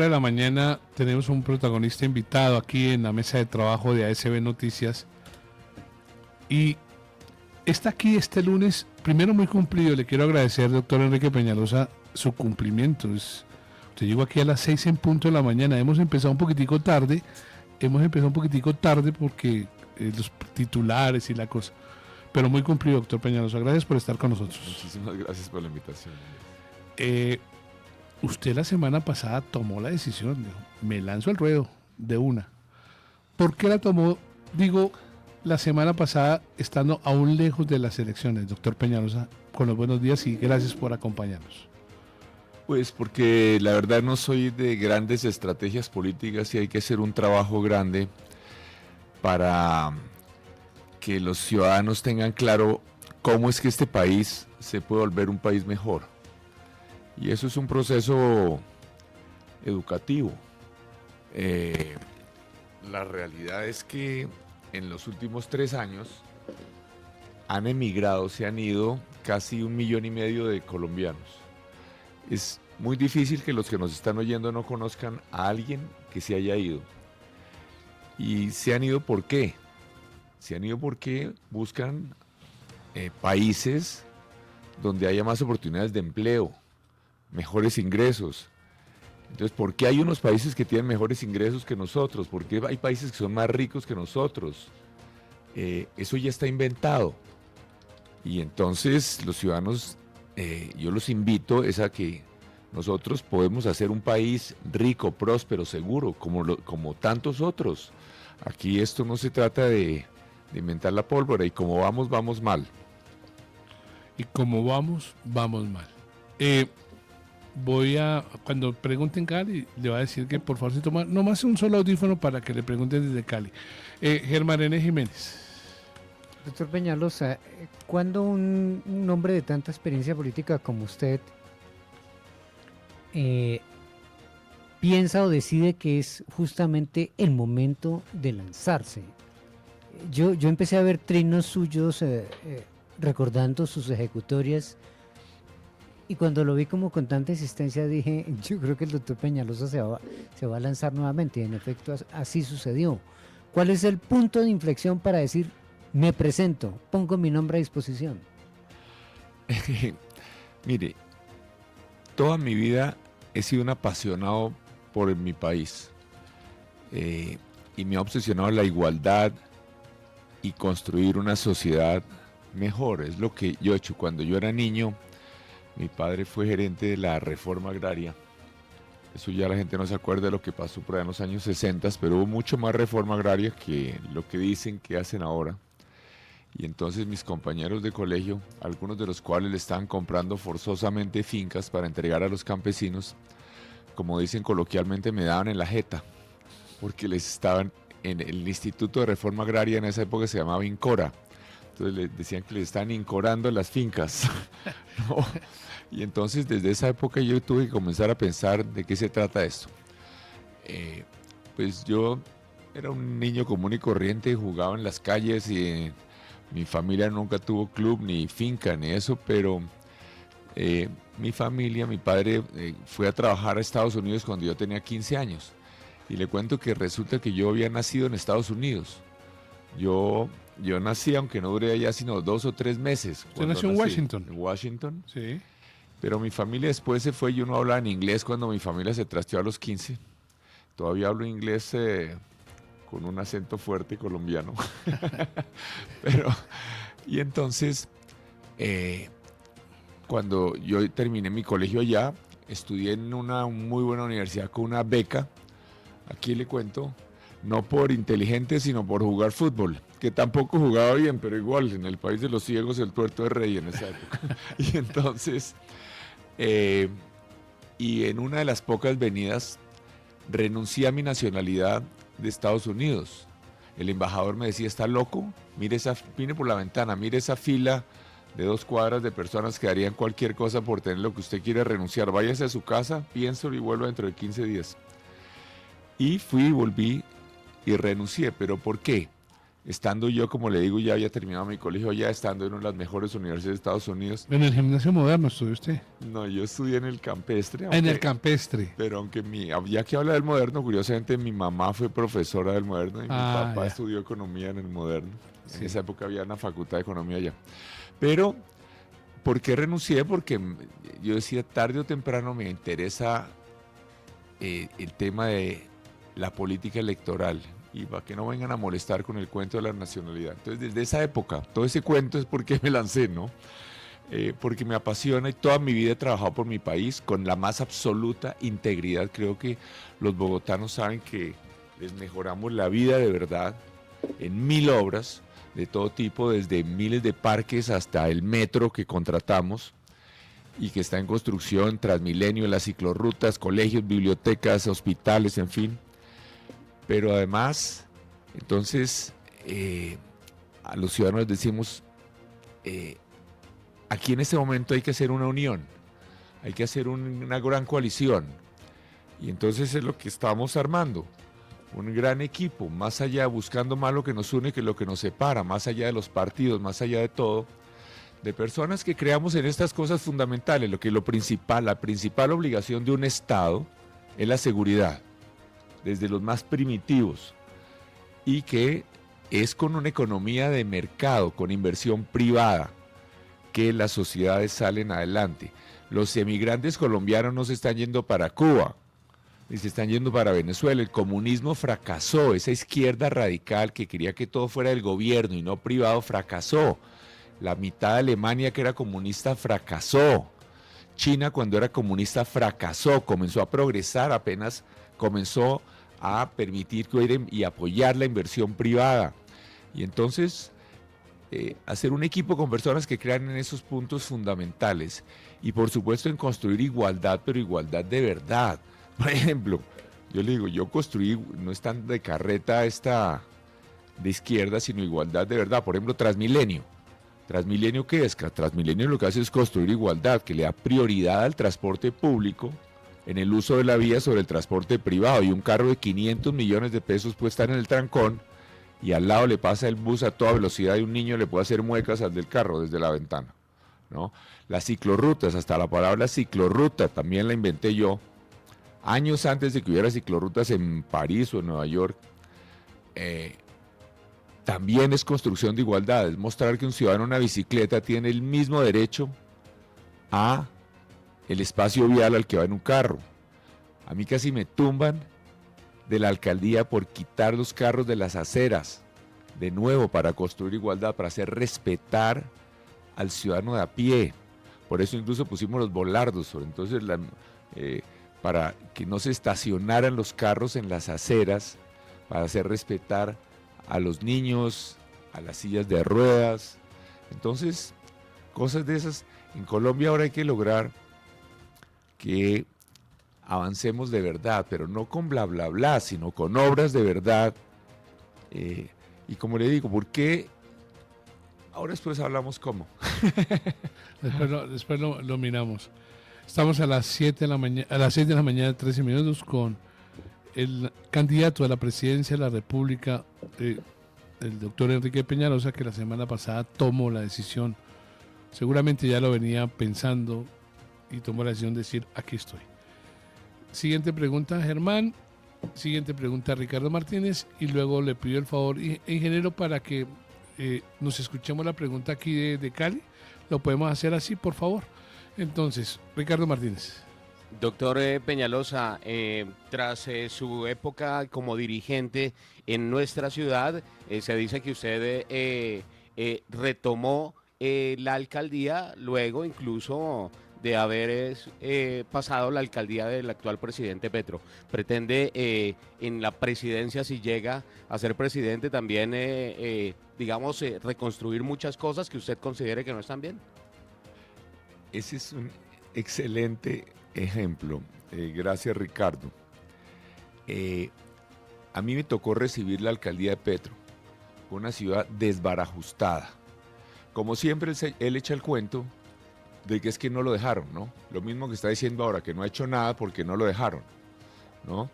De la mañana tenemos un protagonista invitado aquí en la mesa de trabajo de ASB Noticias y está aquí este lunes, primero muy cumplido. Le quiero agradecer, doctor Enrique Peñalosa, su cumplimiento. Usted llegó aquí a las 6 en punto de la mañana. Hemos empezado un poquitico tarde porque los titulares y la cosa, pero muy cumplido, doctor Peñalosa. Gracias por estar con nosotros. Muchísimas gracias por la invitación. Usted la semana pasada tomó la decisión, dijo, me lanzo al ruedo de una. ¿Por qué la tomó, digo, la semana pasada, estando aún lejos de las elecciones? Doctor Peñalosa, con los buenos días y gracias por acompañarnos. Pues porque la verdad no soy de grandes estrategias políticas y hay que hacer un trabajo grande para que los ciudadanos tengan claro cómo es que este país se puede volver un país mejor. Y eso es un proceso educativo. La realidad es que en los últimos 3 años han emigrado, se han ido casi 1,5 millones de colombianos. Es muy difícil que los que nos están oyendo no conozcan a alguien que se haya ido. ¿Y se han ido por qué? Se han ido porque buscan países donde haya más oportunidades de empleo, mejores ingresos. Entonces, ¿por qué hay unos países que tienen mejores ingresos que nosotros? ¿Por qué hay países que son más ricos que nosotros? Eso ya está inventado. Y entonces los ciudadanos, yo los invito es a que nosotros podemos hacer un país rico, próspero, seguro, como tantos otros. Aquí esto no se trata de inventar la pólvora, y como vamos, vamos mal. Y como vamos, vamos mal. Cuando pregunten Cali, le voy a decir que por favor se toma nomás un solo audífono para que le pregunten desde Cali. Germán René Jiménez. Doctor Peñalosa, ¿cuándo un hombre de tanta experiencia política como usted piensa o decide que es justamente el momento de lanzarse? Yo empecé a ver trinos suyos recordando sus ejecutorias, y cuando lo vi como con tanta insistencia dije, yo creo que el doctor Peñalosa se va a lanzar nuevamente, y en efecto así sucedió. ¿Cuál es el punto de inflexión para decir, me presento, pongo mi nombre a disposición? Mire, toda mi vida he sido un apasionado por mi país, y me ha obsesionado la igualdad y construir una sociedad mejor. Es lo que yo he hecho. Cuando yo era niño, mi padre fue gerente de la Reforma Agraria. Eso ya la gente no se acuerda de lo que pasó por allá en los años 60, pero hubo mucho más reforma agraria que lo que dicen que hacen ahora. Y entonces mis compañeros de colegio, algunos de los cuales le estaban comprando forzosamente fincas para entregar a los campesinos, como dicen coloquialmente, me daban en la jeta, porque les estaban en el Instituto de Reforma Agraria, en esa época se llamaba INCORA. Entonces les decían que les estaban incorando las fincas. ¿No? Y entonces desde esa época yo tuve que comenzar a pensar de qué se trata esto. Pues yo era un niño común y corriente, jugaba en las calles, y mi familia nunca tuvo club, ni finca, ni eso, pero mi familia, mi padre fue a trabajar a Estados Unidos cuando yo tenía 15 años. Y le cuento que resulta que yo había nacido en Estados Unidos. Yo nací, aunque no duré allá sino 2 o 3 meses. ¿Usted nació en Washington? En Washington. Sí. Pero mi familia después se fue. Yo no hablaba en inglés cuando mi familia se trasteó a los 15. Todavía hablo inglés con un acento fuerte colombiano. Y entonces, cuando yo terminé mi colegio allá, estudié en una muy buena universidad con una beca. Aquí le cuento, no por inteligente, sino por jugar fútbol, que tampoco jugaba bien, pero igual, en el país de los ciegos el tuerto es rey en esa época. Y entonces, y en una de las pocas venidas, renuncié a mi nacionalidad de Estados Unidos. El embajador me decía, ¿está loco? Mire por la ventana, mire esa fila de 2 cuadras de personas que harían cualquier cosa por tener lo que usted quiere renunciar. Váyase a su casa, piénselo y vuelva dentro de 15 días. Y fui y volví y renuncié. ¿Pero por qué? estando yo, como le digo, ya había terminado mi colegio, ya estando en una de las mejores universidades de Estados Unidos. En el gimnasio moderno estudió usted. No, yo estudié en el campestre. En el campestre. Pero aunque ya que habla del moderno, curiosamente mi mamá fue profesora del moderno y mi papá estudió economía en el moderno. Sí. En esa época había una facultad de economía allá. Pero, ¿por qué renuncié? Porque yo decía, tarde o temprano me interesa el tema de la política electoral y para que no vengan a molestar con el cuento de la nacionalidad. Entonces, desde esa época, todo ese cuento es porque me lancé, ¿no? Porque me apasiona y toda mi vida he trabajado por mi país con la más absoluta integridad. Creo que los bogotanos saben que les mejoramos la vida de verdad en 1000 obras de todo tipo, desde miles de parques hasta el metro que contratamos y que está en construcción, Transmilenio, las ciclorrutas, colegios, bibliotecas, hospitales, en fin. Pero además, entonces, a los ciudadanos les decimos, aquí en este momento hay que hacer una unión, hay que hacer una gran coalición. Y entonces es lo que estamos armando, un gran equipo, más allá, buscando más lo que nos une que lo que nos separa, más allá de los partidos, más allá de todo, de personas que creamos en estas cosas fundamentales, la principal obligación de un Estado es la seguridad, desde los más primitivos, y que es con una economía de mercado, con inversión privada, que las sociedades salen adelante. Los emigrantes colombianos no se están yendo para Cuba, ni se están yendo para Venezuela. El comunismo fracasó, esa izquierda radical que quería que todo fuera del gobierno y no privado fracasó. La mitad de Alemania que era comunista fracasó. China cuando era comunista fracasó, comenzó a progresar, apenas comenzó a permitir y apoyar la inversión privada. Y entonces, hacer un equipo con personas que crean en esos puntos fundamentales. Y por supuesto en construir igualdad, pero igualdad de verdad. Por ejemplo, yo le digo, yo construí, no es tan de carreta esta de izquierda, sino igualdad de verdad. Por ejemplo, Transmilenio. ¿Transmilenio qué es? Transmilenio lo que hace es construir igualdad, que le da prioridad al transporte público en el uso de la vía sobre el transporte privado. Y un carro de 500 millones de pesos puede estar en el trancón y al lado le pasa el bus a toda velocidad y un niño le puede hacer muecas al del carro desde la ventana, ¿no? Las ciclorrutas, hasta la palabra ciclorruta también la inventé yo, años antes de que hubiera ciclorrutas en París o en Nueva York. También es construcción de igualdad, es mostrar que un ciudadano en una bicicleta tiene el mismo derecho a el espacio vial al que va en un carro. A mí casi me tumban de la alcaldía por quitar los carros de las aceras, de nuevo para construir igualdad, para hacer respetar al ciudadano de a pie. Por eso incluso pusimos los volardos, entonces para que no se estacionaran los carros en las aceras, para hacer respetar a los niños, a las sillas de ruedas. Entonces, cosas de esas. En Colombia ahora hay que lograr que avancemos de verdad, pero no con bla, bla, bla, sino con obras de verdad. Y como le digo, ¿por qué? Ahora después hablamos cómo. Después lo miramos. Estamos a las 7 de la mañana, a las 6 de la mañana, 13 minutos, con el candidato a la presidencia de la República, el doctor Enrique Peñalosa, que la semana pasada tomó la decisión, seguramente ya lo venía pensando y tomó la decisión de decir, aquí estoy. Siguiente pregunta, Germán. Siguiente pregunta, Ricardo Martínez. Y luego le pido el favor, ingeniero, para que nos escuchemos la pregunta aquí de Cali. Lo podemos hacer así, por favor. Entonces, Ricardo Martínez. Doctor Peñalosa, tras su época como dirigente en nuestra ciudad, se dice que usted retomó la alcaldía luego incluso de haber pasado la alcaldía del actual presidente Petro. ¿Pretende en la presidencia, si llega a ser presidente, también, digamos, reconstruir muchas cosas que usted considere que no están bien? Ese es un excelente ejemplo. Gracias, Ricardo. A mí me tocó recibir la alcaldía de Petro, una ciudad desbarajustada. Como siempre, él echa el cuento de que es que no lo dejaron, ¿no? Lo mismo que está diciendo ahora, que no ha hecho nada porque no lo dejaron, ¿no?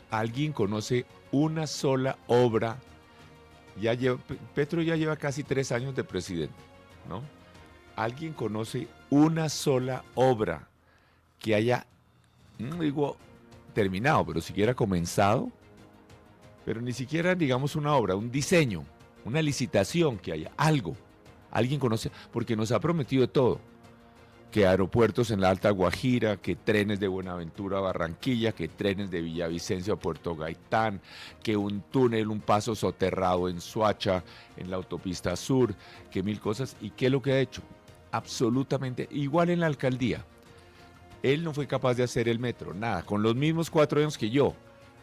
¿Alguien conoce una sola obra Petro ya lleva casi 3 años de presidente, ¿no? ¿Alguien conoce una sola obra que haya, no digo terminado, pero siquiera comenzado? Pero ni siquiera, digamos, una obra, un diseño, una licitación que haya, algo. ¿Alguien conoce? Porque nos ha prometido de todo. Que aeropuertos en la Alta Guajira, que trenes de Buenaventura a Barranquilla, que trenes de Villavicencio a Puerto Gaitán, que un túnel, un paso soterrado en Soacha, en la autopista sur, que mil cosas. ¿Y qué es lo que ha hecho? Absolutamente igual en la alcaldía. Él no fue capaz de hacer el metro, nada, con los mismos 4 años que yo.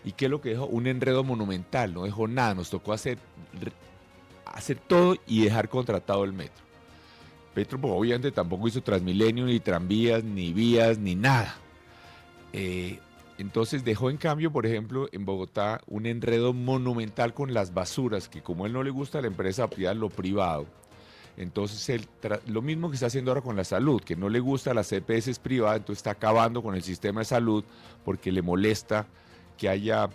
¿Y qué es lo que dejó? Un enredo monumental, no dejó nada, nos tocó hacer todo y dejar contratado el metro. Petro, pues, obviamente tampoco hizo Transmilenio, ni tranvías, ni vías, ni nada. Entonces dejó en cambio, por ejemplo, en Bogotá un enredo monumental con las basuras, que como a él no le gusta la empresa privada, lo privado. Entonces lo mismo que está haciendo ahora con la salud, que no le gusta las EPS privadas, entonces está acabando con el sistema de salud porque le molesta que haya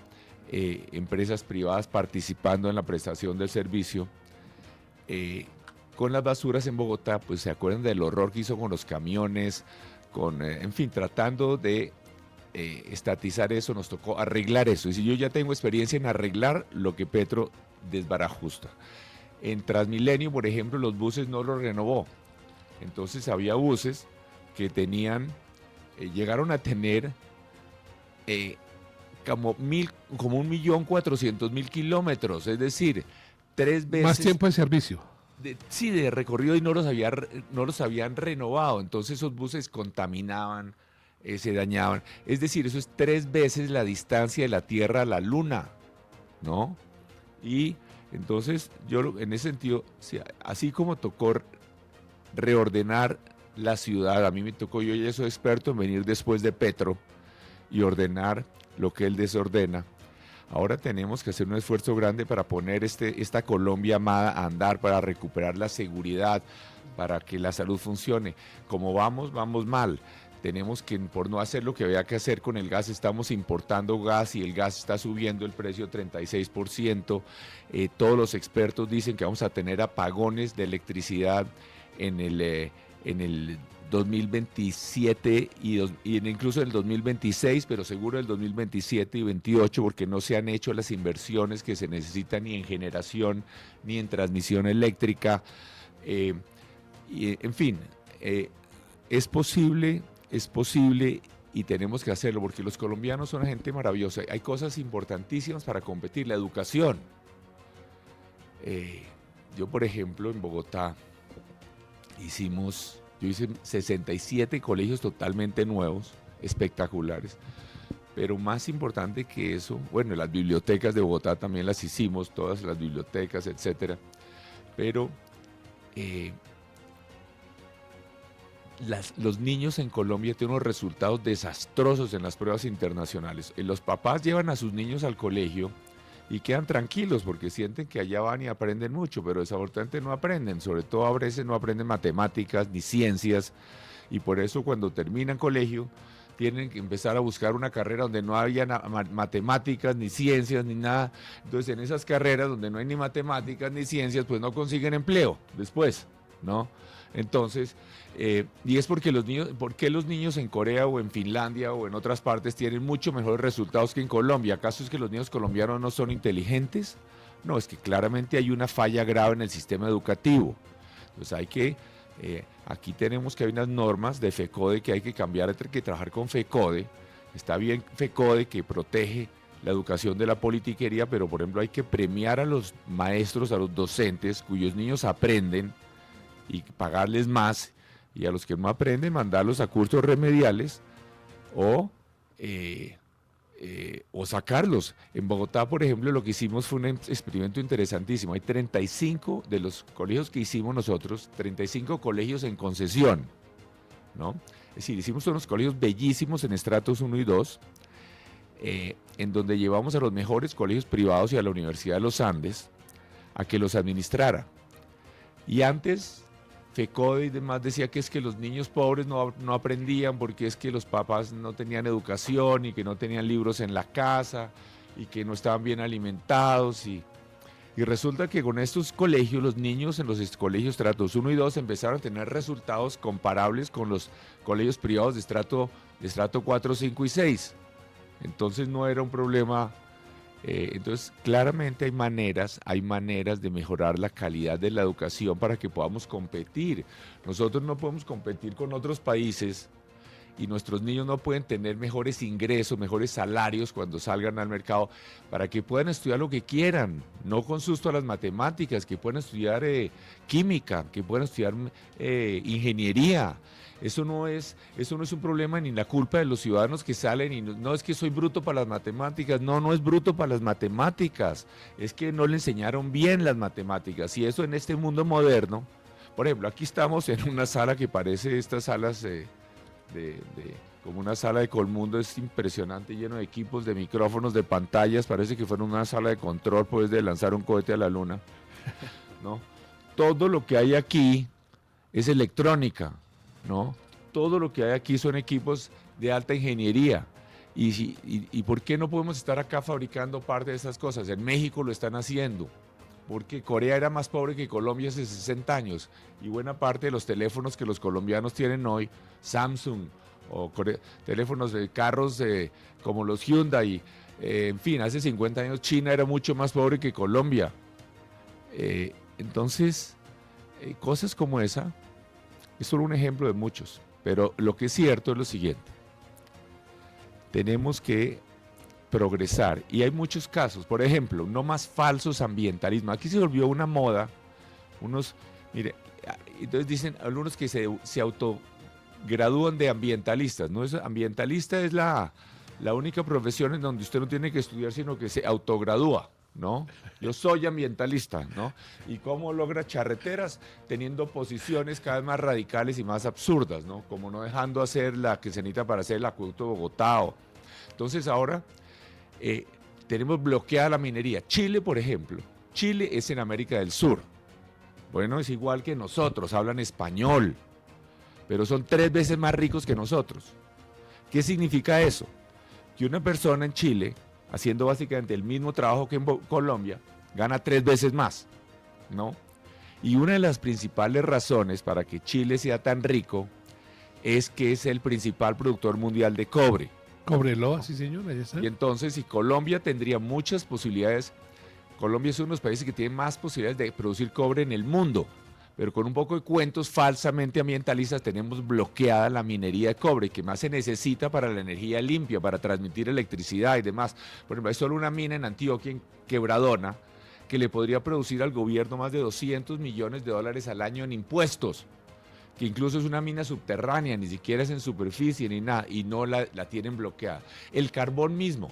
empresas privadas participando en la prestación del servicio. Con las basuras en Bogotá, pues se acuerdan del horror que hizo con los camiones, en fin, tratando de estatizar eso, nos tocó arreglar eso. Y si yo ya tengo experiencia en arreglar lo que Petro desbarajusta. En Transmilenio, por ejemplo, los buses no los renovó. Entonces había buses que llegaron a tener como 1.400.000 kilómetros, es decir, 3 veces... Más tiempo de servicio. De recorrido y no los habían renovado, entonces esos buses contaminaban, se dañaban, es decir, eso es 3 veces la distancia de la Tierra a la Luna, ¿no? Y entonces yo en ese sentido, así como tocó reordenar la ciudad, a mí me tocó, yo ya soy experto en venir después de Petro y ordenar lo que él desordena. Ahora tenemos que hacer un esfuerzo grande para poner esta Colombia amada a andar, para recuperar la seguridad, para que la salud funcione. Como vamos mal. Tenemos que, por no hacer lo que había que hacer con el gas, estamos importando gas y el gas está subiendo el precio 36%. Todos los expertos dicen que vamos a tener apagones de electricidad en el 2027 y incluso en el 2026, pero seguro el 2027 y 2028, porque no se han hecho las inversiones que se necesitan ni en generación ni en transmisión eléctrica. En fin, es posible y tenemos que hacerlo porque los colombianos son gente maravillosa. Hay cosas importantísimas para competir, la educación. Yo, por ejemplo, en Bogotá yo hice 67 colegios totalmente nuevos, espectaculares, pero más importante que eso, bueno, las bibliotecas de Bogotá también las hicimos, todas las bibliotecas, etcétera, pero los niños en Colombia tienen unos resultados desastrosos en las pruebas internacionales. Los papás llevan a sus niños al colegio y quedan tranquilos porque sienten que allá van y aprenden mucho, pero desafortunadamente no aprenden, sobre todo a veces no aprenden matemáticas ni ciencias, y por eso cuando terminan colegio tienen que empezar a buscar una carrera donde no haya matemáticas ni ciencias ni nada. Entonces en esas carreras donde no hay ni matemáticas ni ciencias, pues no consiguen empleo después, ¿no? Entonces, y es porque ¿por qué los niños en Corea o en Finlandia o en otras partes tienen mucho mejores resultados que en Colombia? ¿Acaso es que los niños colombianos no son inteligentes? No, es que claramente hay una falla grave en el sistema educativo. Entonces aquí tenemos que hay unas normas de FECODE que hay que cambiar, hay que trabajar con FECODE. Está bien FECODE que protege la educación de la politiquería, pero por ejemplo hay que premiar a los maestros, a los docentes cuyos niños aprenden y pagarles más, y a los que no aprenden mandarlos a cursos remediales o sacarlos. En Bogotá, por ejemplo, lo que hicimos fue un experimento interesantísimo. Hay 35 de los colegios que hicimos nosotros, 35 colegios en concesión, ¿no? Es decir, hicimos unos colegios bellísimos en estratos 1 y 2, en donde llevamos a los mejores colegios privados y a la Universidad de los Andes a que los administrara. Y antes FECODE y demás decía que es que los niños pobres no aprendían porque es que los papás no tenían educación y que no tenían libros en la casa y que no estaban bien alimentados. Y Y resulta que con estos colegios, los niños en los colegios estratos 1 y 2 empezaron a tener resultados comparables con los colegios privados de estrato 4, 5 y 6. Entonces no era un problema. Entonces claramente hay maneras de mejorar la calidad de la educación para que podamos competir. Nosotros no podemos competir con otros países y nuestros niños no pueden tener mejores ingresos, mejores salarios cuando salgan al mercado para que puedan estudiar lo que quieran, no con susto a las matemáticas, que puedan estudiar química, que puedan estudiar ingeniería. Eso no es un problema ni la culpa de los ciudadanos que salen y no es que soy bruto para las matemáticas, no es bruto para las matemáticas, es que no le enseñaron bien las matemáticas y eso en este mundo moderno. Por ejemplo, aquí estamos en una sala que parece estas salas como una sala de Colmundo, es impresionante, lleno de equipos, de micrófonos, de pantallas, parece que fuera una sala de control pues de lanzar un cohete a la luna, ¿no? Todo lo que hay aquí es electrónica, ¿no? Todo lo que hay aquí son equipos de alta ingeniería. ¿Y por qué no podemos estar acá fabricando parte de esas cosas? En México lo están haciendo, porque Corea era más pobre que Colombia hace 60 años y buena parte de los teléfonos que los colombianos tienen hoy, Samsung o teléfonos de carros como los Hyundai, en fin, hace 50 años China era mucho más pobre que Colombia. Entonces, cosas como esa es solo un ejemplo de muchos, pero lo que es cierto es lo siguiente: tenemos que progresar y hay muchos casos. Por ejemplo, no más falsos ambientalismos. Aquí se volvió una moda, mire, entonces dicen algunos que se autogradúan de ambientalistas, ¿no? Ambientalista es la única profesión en donde usted no tiene que estudiar, sino que se autogradúa, ¿no? Yo soy ambientalista, ¿no? ¿Y cómo logra charreteras? Teniendo posiciones cada vez más radicales y más absurdas, ¿no? Como no dejando hacer la que se necesita para hacer el acueducto de Bogotá. Entonces ahora tenemos bloqueada la minería. Chile, por ejemplo, Chile es en América del Sur. Bueno, es igual que nosotros, hablan español, pero son 3 veces más ricos que nosotros. ¿Qué significa eso? Que una persona en Chile, haciendo básicamente el mismo trabajo que en Colombia, gana 3 veces más, ¿no? Y una de las principales razones para que Chile sea tan rico es que es el principal productor mundial de cobre. Cobreloa, sí señor, ahí está. Y entonces, si Colombia tendría muchas posibilidades, Colombia es uno de los países que tiene más posibilidades de producir cobre en el mundo, pero con un poco de cuentos falsamente ambientalistas tenemos bloqueada la minería de cobre, que más se necesita para la energía limpia, para transmitir electricidad y demás. Por ejemplo, hay solo una mina en Antioquia, en Quebradona, que le podría producir al gobierno más de $200 millones al año en impuestos, que incluso es una mina subterránea, ni siquiera es en superficie ni nada, y no la tienen bloqueada. El carbón mismo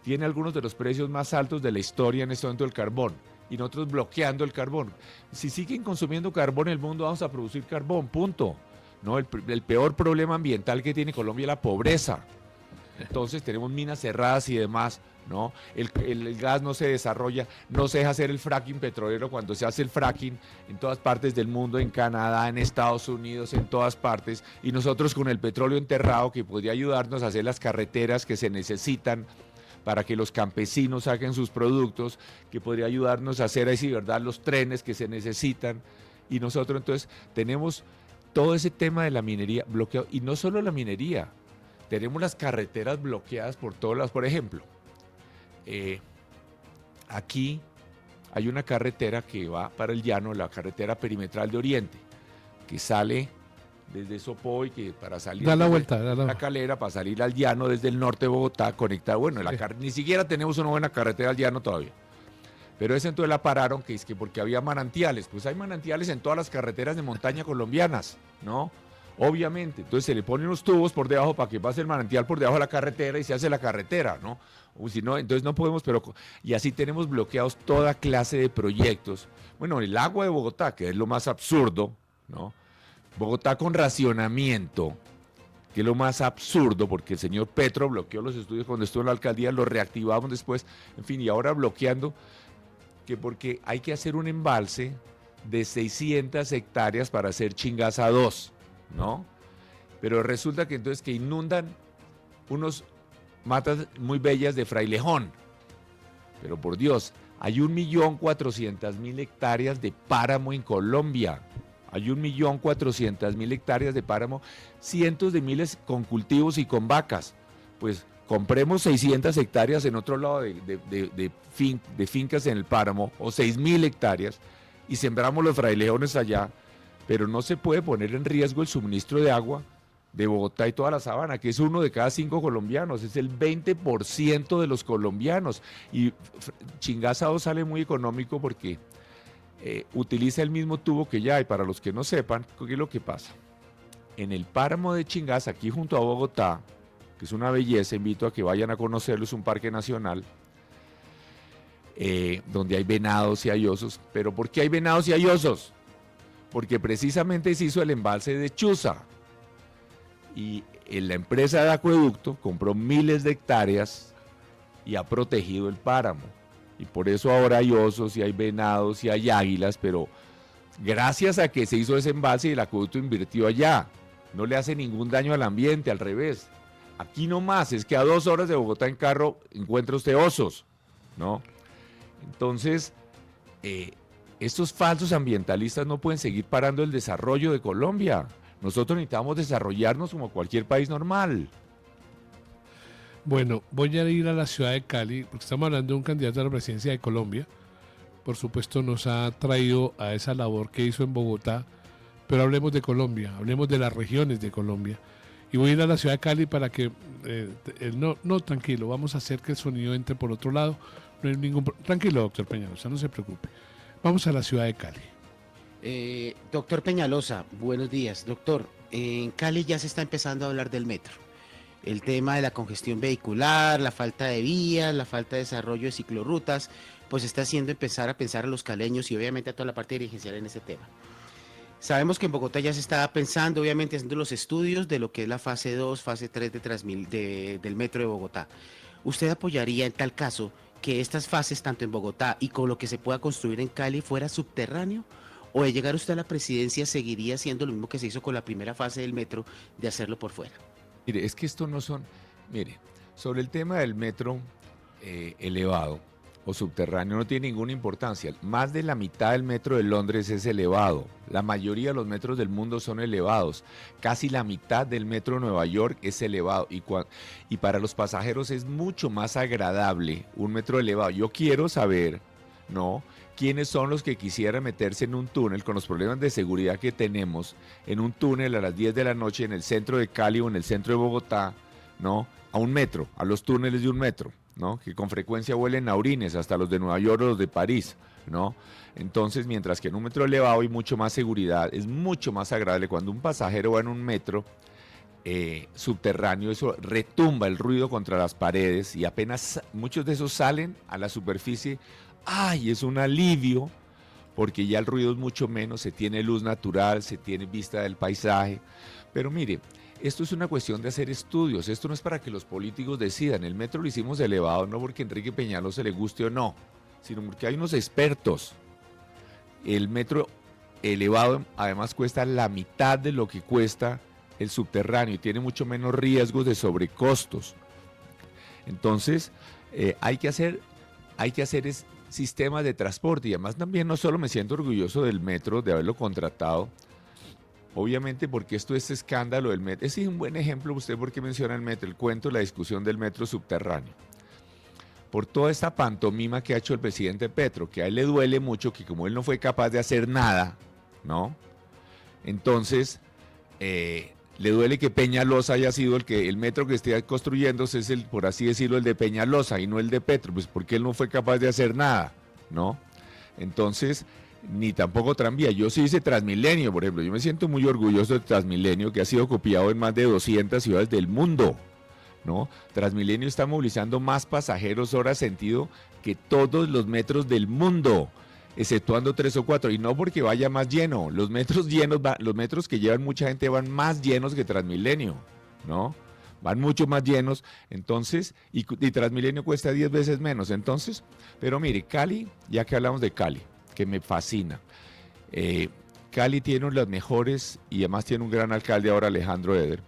tiene algunos de los precios más altos de la historia en este momento del carbón, y nosotros bloqueando el carbón. Si siguen consumiendo carbón en el mundo, vamos a producir carbón, punto. ¿No? El peor problema ambiental que tiene Colombia es la pobreza. Entonces tenemos minas cerradas y demás, ¿no? El gas no se desarrolla, no se deja hacer el fracking petrolero. Cuando se hace el fracking en todas partes del mundo, en Canadá, en Estados Unidos, en todas partes, y nosotros con el petróleo enterrado que podría ayudarnos a hacer las carreteras que se necesitan para que los campesinos saquen sus productos, que podría ayudarnos a hacer así, ¿verdad?, los trenes que se necesitan, y nosotros entonces tenemos todo ese tema de la minería bloqueado, y no solo la minería, tenemos las carreteras bloqueadas por todas las. Por ejemplo, aquí hay una carretera que va para el llano, la carretera perimetral de Oriente, que sale desde Sopoy, que para salir da la vuelta, la Calera, para salir al llano desde el norte de Bogotá, conectar, bueno, sí. Ni siquiera tenemos una buena carretera al llano todavía. Pero esa entonces la pararon, que es que porque había manantiales. Pues hay manantiales en todas las carreteras de montaña colombianas, ¿no? Obviamente. Entonces se le ponen unos tubos por debajo para que pase el manantial por debajo de la carretera y se hace la carretera, ¿no? O si no, entonces no podemos, y así tenemos bloqueados toda clase de proyectos. Bueno, el agua de Bogotá, que es lo más absurdo, ¿no? Bogotá con racionamiento, que es lo más absurdo, porque el señor Petro bloqueó los estudios cuando estuvo en la alcaldía, los reactivamos después, en fin, y ahora bloqueando, que porque hay que hacer un embalse de 600 hectáreas para hacer Chingaza 2, ¿no? Pero resulta que entonces que inundan unos matas muy bellas de Frailejón, pero por Dios, Hay 1.400.000 hectáreas de páramo en Colombia. Hay 1.400.000 hectáreas de páramo, cientos de miles con cultivos y con vacas. Pues compremos 600 hectáreas en otro lado de fincas en el páramo, o 6.000 hectáreas, y sembramos los frailejones allá, pero no se puede poner en riesgo el suministro de agua de Bogotá y toda la sabana, que es 1 de cada 5 colombianos, es el 20% de los colombianos. Y Chingaza 2 sale muy económico porque utiliza el mismo tubo que ya hay. Para los que no sepan, ¿qué es lo que pasa? En el páramo de Chingaza, aquí junto a Bogotá, que es una belleza, invito a que vayan a conocerlo, es un parque nacional, donde hay venados y hay osos. ¿Pero por qué hay venados y hay osos? Porque precisamente se hizo el embalse de Chuza, y la empresa de acueducto compró miles de hectáreas y ha protegido el páramo. Y por eso ahora hay osos y hay venados y hay águilas, pero gracias a que se hizo ese embalse y el acueducto invirtió allá. No le hace ningún daño al ambiente, al revés. Aquí no más, es que a 2 horas de Bogotá en carro encuentra usted osos, ¿no? Entonces, estos falsos ambientalistas no pueden seguir parando el desarrollo de Colombia. Nosotros necesitamos desarrollarnos como cualquier país normal. Bueno, voy a ir a la ciudad de Cali, porque estamos hablando de un candidato a la presidencia de Colombia. Por supuesto, nos ha traído a esa labor que hizo en Bogotá, pero hablemos de Colombia, hablemos de las regiones de Colombia. Y voy a ir a la ciudad de Cali para que, tranquilo, vamos a hacer que el sonido entre por otro lado. No hay ningún tranquilo, doctor Peñalosa, no se preocupe. Vamos a la ciudad de Cali. Doctor Peñalosa, buenos días. Doctor, en Cali ya se está empezando a hablar del metro. El tema de la congestión vehicular, la falta de vías, la falta de desarrollo de ciclorrutas, pues está haciendo empezar a pensar a los caleños y obviamente a toda la parte dirigencial en ese tema. Sabemos que en Bogotá ya se está pensando, obviamente, haciendo los estudios de lo que es la fase 2, fase 3 del metro de Bogotá. ¿Usted apoyaría en tal caso que estas fases, tanto en Bogotá y con lo que se pueda construir en Cali, fuera subterráneo? ¿O de llegar usted a la presidencia seguiría haciendo lo mismo que se hizo con la primera fase del metro, de hacerlo por fuera? Mire, es que esto no son... Mire, sobre el tema del metro elevado o subterráneo no tiene ninguna importancia. Más de la mitad del metro de Londres es elevado. La mayoría de los metros del mundo son elevados. Casi la mitad del metro de Nueva York es elevado. Y para los pasajeros es mucho más agradable un metro elevado. Yo quiero saber, ¿no?, quiénes son los que quisieran meterse en un túnel con los problemas de seguridad que tenemos, en un túnel a las 10 de la noche en el centro de Cali o en el centro de Bogotá, ¿no?, a un metro, a los túneles de un metro, ¿no?, que con frecuencia huelen a orines, hasta los de Nueva York o los de París, ¿no? Entonces, mientras que en un metro elevado hay mucho más seguridad, es mucho más agradable cuando un pasajero va en un metro subterráneo, eso retumba el ruido contra las paredes y apenas muchos de esos salen a la superficie. ¡Ay! Es un alivio porque ya el ruido es mucho menos, se tiene luz natural, se tiene vista del paisaje. Pero mire, esto es una cuestión de hacer estudios, esto no es para que los políticos decidan. El metro lo hicimos elevado no porque a Enrique Peñalosa le guste o no, sino porque hay unos expertos. El metro elevado además cuesta la mitad de lo que cuesta el subterráneo y tiene mucho menos riesgos de sobrecostos. Entonces, hay que hacer sistemas de transporte y además también no solo me siento orgulloso del metro, de haberlo contratado, obviamente porque esto es escándalo del metro. Ese es un buen ejemplo, usted porque menciona el metro, el cuento, la discusión del metro subterráneo. Por toda esta pantomima que ha hecho el presidente Petro, que a él le duele mucho que como él no fue capaz de hacer nada, ¿no? Entonces, le duele que Peñalosa haya sido el metro que esté construyéndose es por así decirlo, el de Peñalosa y no el de Petro, pues porque él no fue capaz de hacer nada, ¿no? Entonces, ni tampoco tranvía. Yo sí hice Transmilenio, por ejemplo, yo me siento muy orgulloso de Transmilenio, que ha sido copiado en más de 200 ciudades del mundo, ¿no? Transmilenio está movilizando más pasajeros hora sentido que todos los metros del mundo, exceptuando 3 o 4, y no porque vaya más lleno, los metros llenos, los metros que llevan mucha gente van más llenos que Transmilenio, ¿no? Van mucho más llenos, entonces, y Transmilenio cuesta 10 veces menos, entonces, pero mire, Cali, ya que hablamos de Cali, que me fascina, Cali tiene las mejores, y además tiene un gran alcalde ahora, Alejandro Eder.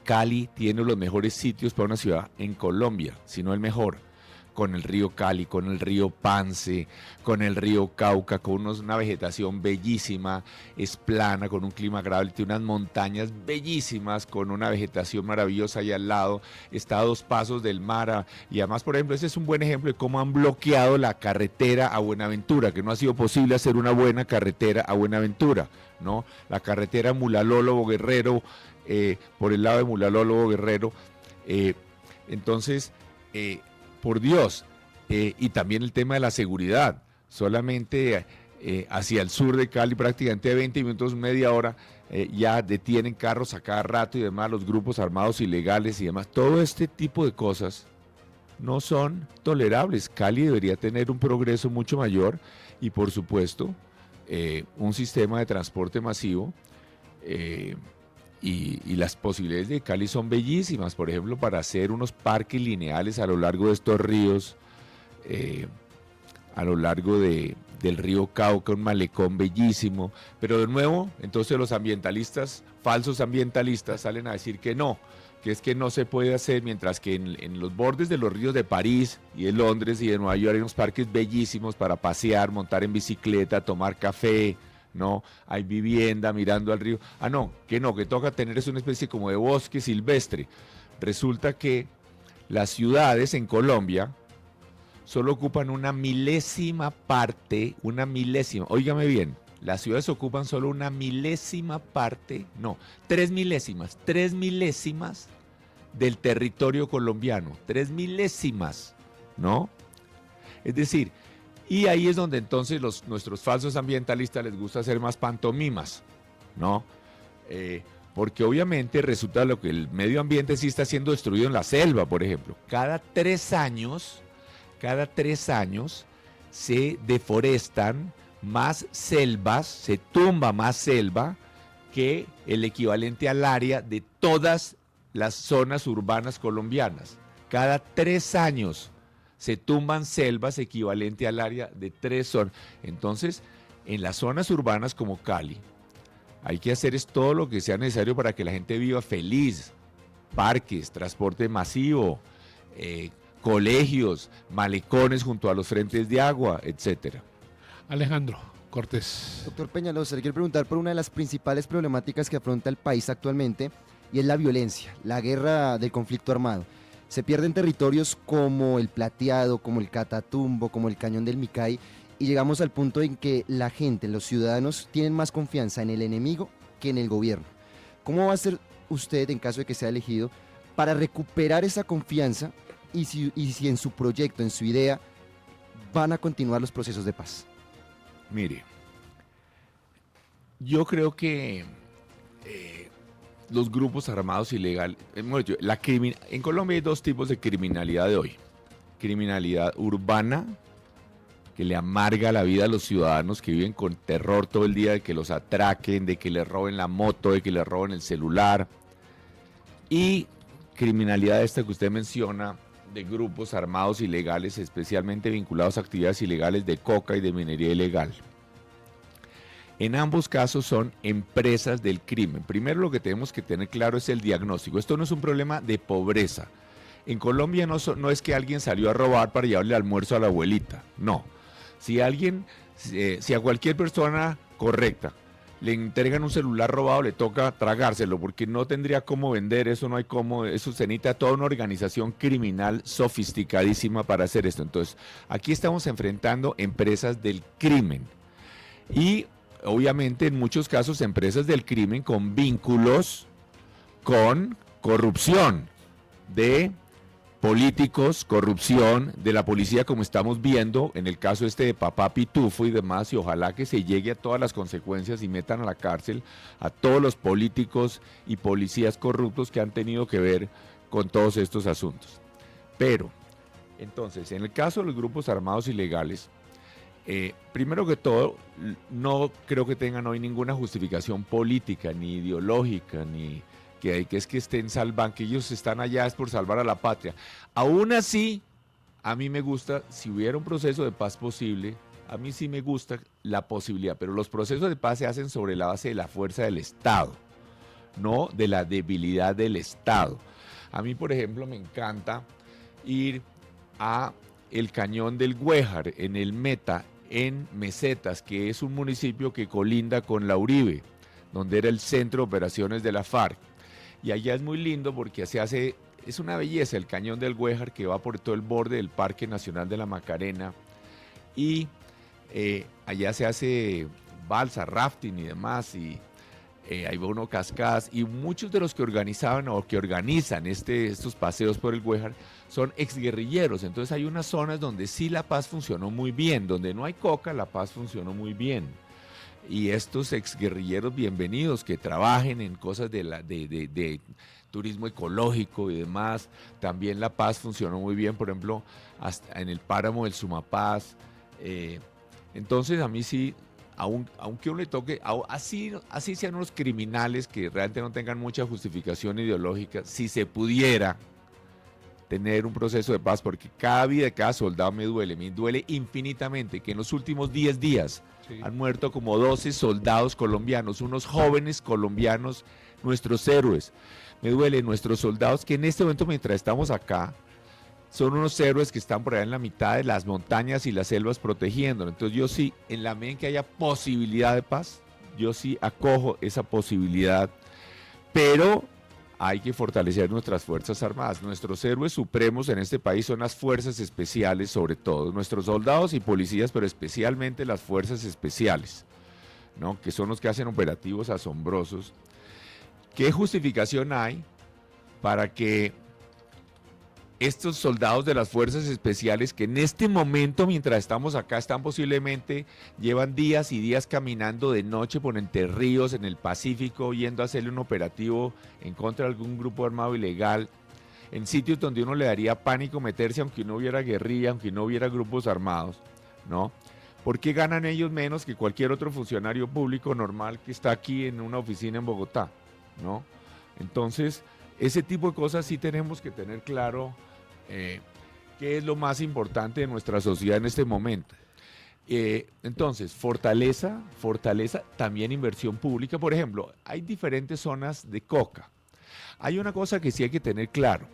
Cali tiene los mejores sitios para una ciudad en Colombia, si no el mejor. con el río Cali, con el río Pance, con el río Cauca, con una vegetación bellísima, es plana, con un clima agradable, tiene unas montañas bellísimas, con una vegetación maravillosa ahí al lado, está a 2 pasos del mar, y además, por ejemplo, ese es un buen ejemplo de cómo han bloqueado la carretera a Buenaventura, que no ha sido posible hacer una buena carretera a Buenaventura, ¿no? La carretera Mulalólogo-Guerrero, por el lado de Mulalólogo-Guerrero, entonces, por Dios, y también el tema de la seguridad, solamente hacia el sur de Cali, prácticamente 20 minutos, media hora, ya detienen carros a cada rato y demás, los grupos armados ilegales y demás, todo este tipo de cosas no son tolerables. Cali debería tener un progreso mucho mayor y, por supuesto, un sistema de transporte masivo, y las posibilidades de Cali son bellísimas, por ejemplo, para hacer unos parques lineales a lo largo de estos ríos, a lo largo del río Cauca, un malecón bellísimo, pero de nuevo, entonces los ambientalistas, falsos ambientalistas, salen a decir que no, que es que no se puede hacer, mientras que en los bordes de los ríos de París y de Londres y de Nueva York hay unos parques bellísimos para pasear, montar en bicicleta, tomar café, ¿no? Hay vivienda mirando al río. No, que toca tener es una especie como de bosque silvestre. Resulta que las ciudades en Colombia solo ocupan una milésima parte, óigame bien, las ciudades ocupan solo una milésima parte, no, 3 milésimas del territorio colombiano, 3 milésimas, ¿no? Es decir, y ahí es donde entonces nuestros falsos ambientalistas les gusta hacer más pantomimas, ¿no? Porque obviamente resulta lo que el medio ambiente sí está siendo destruido en la selva, por ejemplo. Cada 3 años se deforestan más selvas, se tumba más selva que el equivalente al área de todas las zonas urbanas colombianas. Cada 3 años se tumban selvas equivalente al área de 3 zonas. Entonces, en las zonas urbanas como Cali, hay que hacer todo lo que sea necesario para que la gente viva feliz. Parques, transporte masivo, colegios, malecones junto a los frentes de agua, etcétera. Alejandro Cortés. Doctor Peñalosa, le quiero preguntar por una de las principales problemáticas que afronta el país actualmente, y es la violencia, la guerra del conflicto armado. Se pierden territorios como el Plateado, como el Catatumbo, como el Cañón del Micay, y llegamos al punto en que la gente, los ciudadanos, tienen más confianza en el enemigo que en el gobierno. ¿Cómo va a hacer usted, en caso de que sea elegido, para recuperar esa confianza y si en su proyecto, en su idea, van a continuar los procesos de paz? Mire, yo creo que los grupos armados ilegales, en Colombia hay 2 tipos de criminalidad de hoy. Criminalidad urbana, que le amarga la vida a los ciudadanos que viven con terror todo el día de que los atraquen, de que les roben la moto, de que les roben el celular. Y criminalidad esta que usted menciona, de grupos armados ilegales, especialmente vinculados a actividades ilegales de coca y de minería ilegal. En ambos casos son empresas del crimen. Primero, lo que tenemos que tener claro es el diagnóstico. Esto no es un problema de pobreza. En Colombia no es que alguien salió a robar para llevarle almuerzo a la abuelita. No. Si a cualquier persona correcta le entregan un celular robado, le toca tragárselo, porque no tendría cómo vender, eso no hay cómo, eso se necesita toda una organización criminal sofisticadísima para hacer esto. Entonces, aquí estamos enfrentando empresas del crimen. Y obviamente en muchos casos empresas del crimen con vínculos con corrupción de políticos, corrupción de la policía, como estamos viendo en el caso de Papá Pitufo y demás, y ojalá que se llegue a todas las consecuencias y metan a la cárcel a todos los políticos y policías corruptos que han tenido que ver con todos estos asuntos. Pero, entonces, en el caso de los grupos armados ilegales, primero que todo, no creo que tengan hoy ninguna justificación política, ni ideológica, ni que es que estén salvando, que ellos están allá es por salvar a la patria. Aún así, a mí me gusta, si hubiera un proceso de paz posible, a mí sí me gusta la posibilidad, pero los procesos de paz se hacen sobre la base de la fuerza del Estado, no de la debilidad del Estado. A mí, por ejemplo, me encanta ir a el cañón del Güéjar, en el Meta, en Mesetas, que es un municipio que colinda con La Uribe, donde era el centro de operaciones de la FARC. Y allá es muy lindo porque se hace, es una belleza el cañón del Güéjar que va por todo el borde del Parque Nacional de la Macarena. Y allá se hace balsa, rafting y demás, y hay uno cascadas, y muchos de los que organizaban o que organizan estos paseos por el Güéjar son exguerrilleros. Entonces hay unas zonas donde sí la paz funcionó muy bien, donde no hay coca, la paz funcionó muy bien. Y estos exguerrilleros bienvenidos que trabajen en cosas de turismo ecológico y demás, también la paz funcionó muy bien, por ejemplo, hasta en el páramo del Sumapaz. Entonces a mí sí, aunque uno le toque, así sean unos criminales que realmente no tengan mucha justificación ideológica, si se pudiera tener un proceso de paz, porque cada vida de cada soldado me duele infinitamente que en los últimos 10 días han muerto como 12 soldados colombianos, unos jóvenes colombianos, nuestros héroes. Me duele nuestros soldados que en este momento, mientras estamos acá, son unos héroes que están por allá en la mitad de las montañas y las selvas protegiéndonos. Entonces yo sí, en la medida en que haya posibilidad de paz, yo sí acojo esa posibilidad, pero hay que fortalecer nuestras Fuerzas Armadas. Nuestros héroes supremos en este país son las fuerzas especiales, sobre todo, nuestros soldados y policías, pero especialmente las fuerzas especiales, ¿no? Que son los que hacen operativos asombrosos. ¿Qué justificación hay para que estos soldados de las fuerzas especiales, que en este momento, mientras estamos acá, llevan días y días caminando de noche por entre ríos en el Pacífico, yendo a hacerle un operativo en contra de algún grupo armado ilegal, en sitios donde uno le daría pánico meterse, aunque no hubiera guerrilla, aunque no hubiera grupos armados, ¿no? ¿Por qué ganan ellos menos que cualquier otro funcionario público normal que está aquí en una oficina en Bogotá, ¿no? Entonces, ese tipo de cosas sí tenemos que tener claro. ¿Qué es lo más importante de nuestra sociedad en este momento? Entonces, fortaleza, también inversión pública. Por ejemplo, hay diferentes zonas de coca. Hay una cosa que sí hay que tener claro.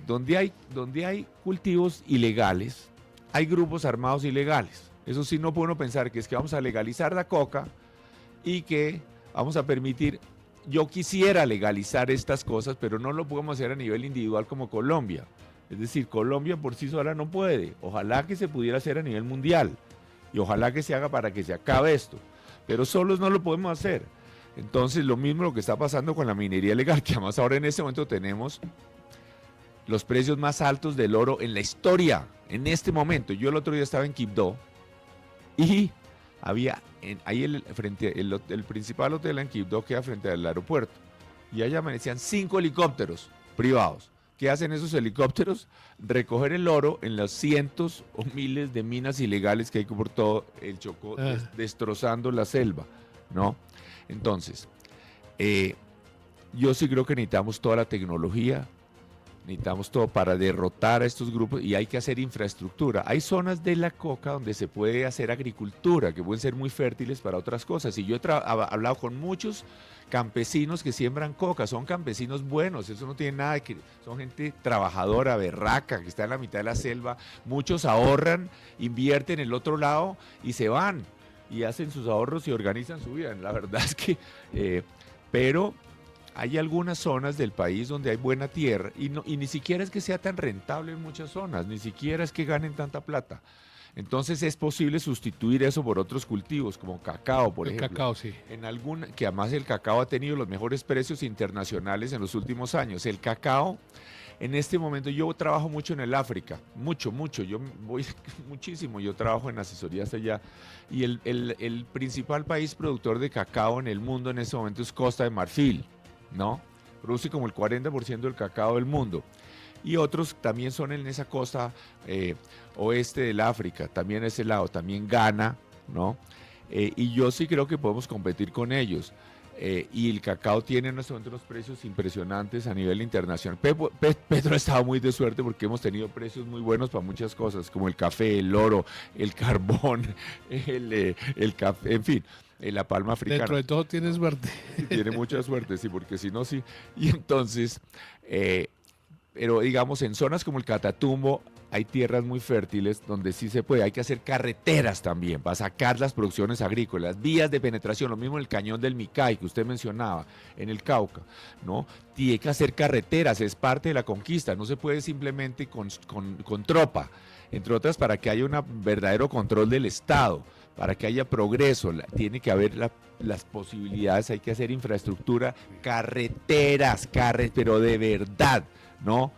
Donde hay cultivos ilegales, hay grupos armados ilegales. Eso sí, no puede uno pensar que es que vamos a legalizar la coca y que vamos a permitir. Yo quisiera legalizar estas cosas, pero no lo podemos hacer a nivel individual como Colombia. Es decir, Colombia por sí sola no puede. Ojalá que se pudiera hacer a nivel mundial. Y ojalá que se haga para que se acabe esto. Pero solos no lo podemos hacer. Entonces, lo mismo lo que está pasando con la minería ilegal, que además ahora en este momento tenemos los precios más altos del oro en la historia. En este momento. Yo el otro día estaba en Quibdó y había ahí el principal hotel en Quibdó queda frente al aeropuerto, y allá amanecían 5 helicópteros privados. ¿Qué hacen esos helicópteros? Recoger el oro en las cientos o miles de minas ilegales que hay por todo el Chocó, destrozando la selva, ¿no? Entonces, yo sí creo que necesitamos toda la tecnología, necesitamos todo para derrotar a estos grupos, y hay que hacer infraestructura. Hay zonas de la coca donde se puede hacer agricultura, que pueden ser muy fértiles para otras cosas. Y yo he hablado con muchos campesinos que siembran coca, son campesinos buenos, eso no tiene nada de que, son gente trabajadora, berraca, que está en la mitad de la selva. Muchos ahorran, invierten en el otro lado y se van, y hacen sus ahorros y organizan su vida. La verdad es que, pero hay algunas zonas del país donde hay buena tierra y ni siquiera es que sea tan rentable en muchas zonas, ni siquiera es que ganen tanta plata. Entonces es posible sustituir eso por otros cultivos, como cacao, por ejemplo. El cacao, sí. Que además el cacao ha tenido los mejores precios internacionales en los últimos años. El cacao, en este momento, yo trabajo mucho en el África, mucho, yo voy muchísimo, yo trabajo en asesorías allá, y el principal país productor de cacao en el mundo en este momento es Costa de Marfil, ¿no? Produce como el 40% del cacao del mundo. Y otros también son en esa costa oeste del África, también ese lado, también Ghana, ¿no? Y yo sí creo que podemos competir con ellos. Y el cacao tiene en este momento unos precios impresionantes a nivel internacional. Petro ha estado muy de suerte porque hemos tenido precios muy buenos para muchas cosas, como el café, el oro, el carbón, el café, en fin. La palma africana. Dentro de todo tienes suerte. Sí, tiene mucha suerte, sí, porque si no, sí. Y entonces, pero digamos, en zonas como el Catatumbo hay tierras muy fértiles donde sí se puede. Hay que hacer carreteras también para sacar las producciones agrícolas, vías de penetración, lo mismo en el cañón del Micay que usted mencionaba, en el Cauca, ¿no? Tiene que hacer carreteras, es parte de la conquista, no se puede simplemente con tropa, entre otras para que haya un verdadero control del Estado, para que haya progreso, tiene que haber las posibilidades, hay que hacer infraestructura, carreteras, pero de verdad, ¿no?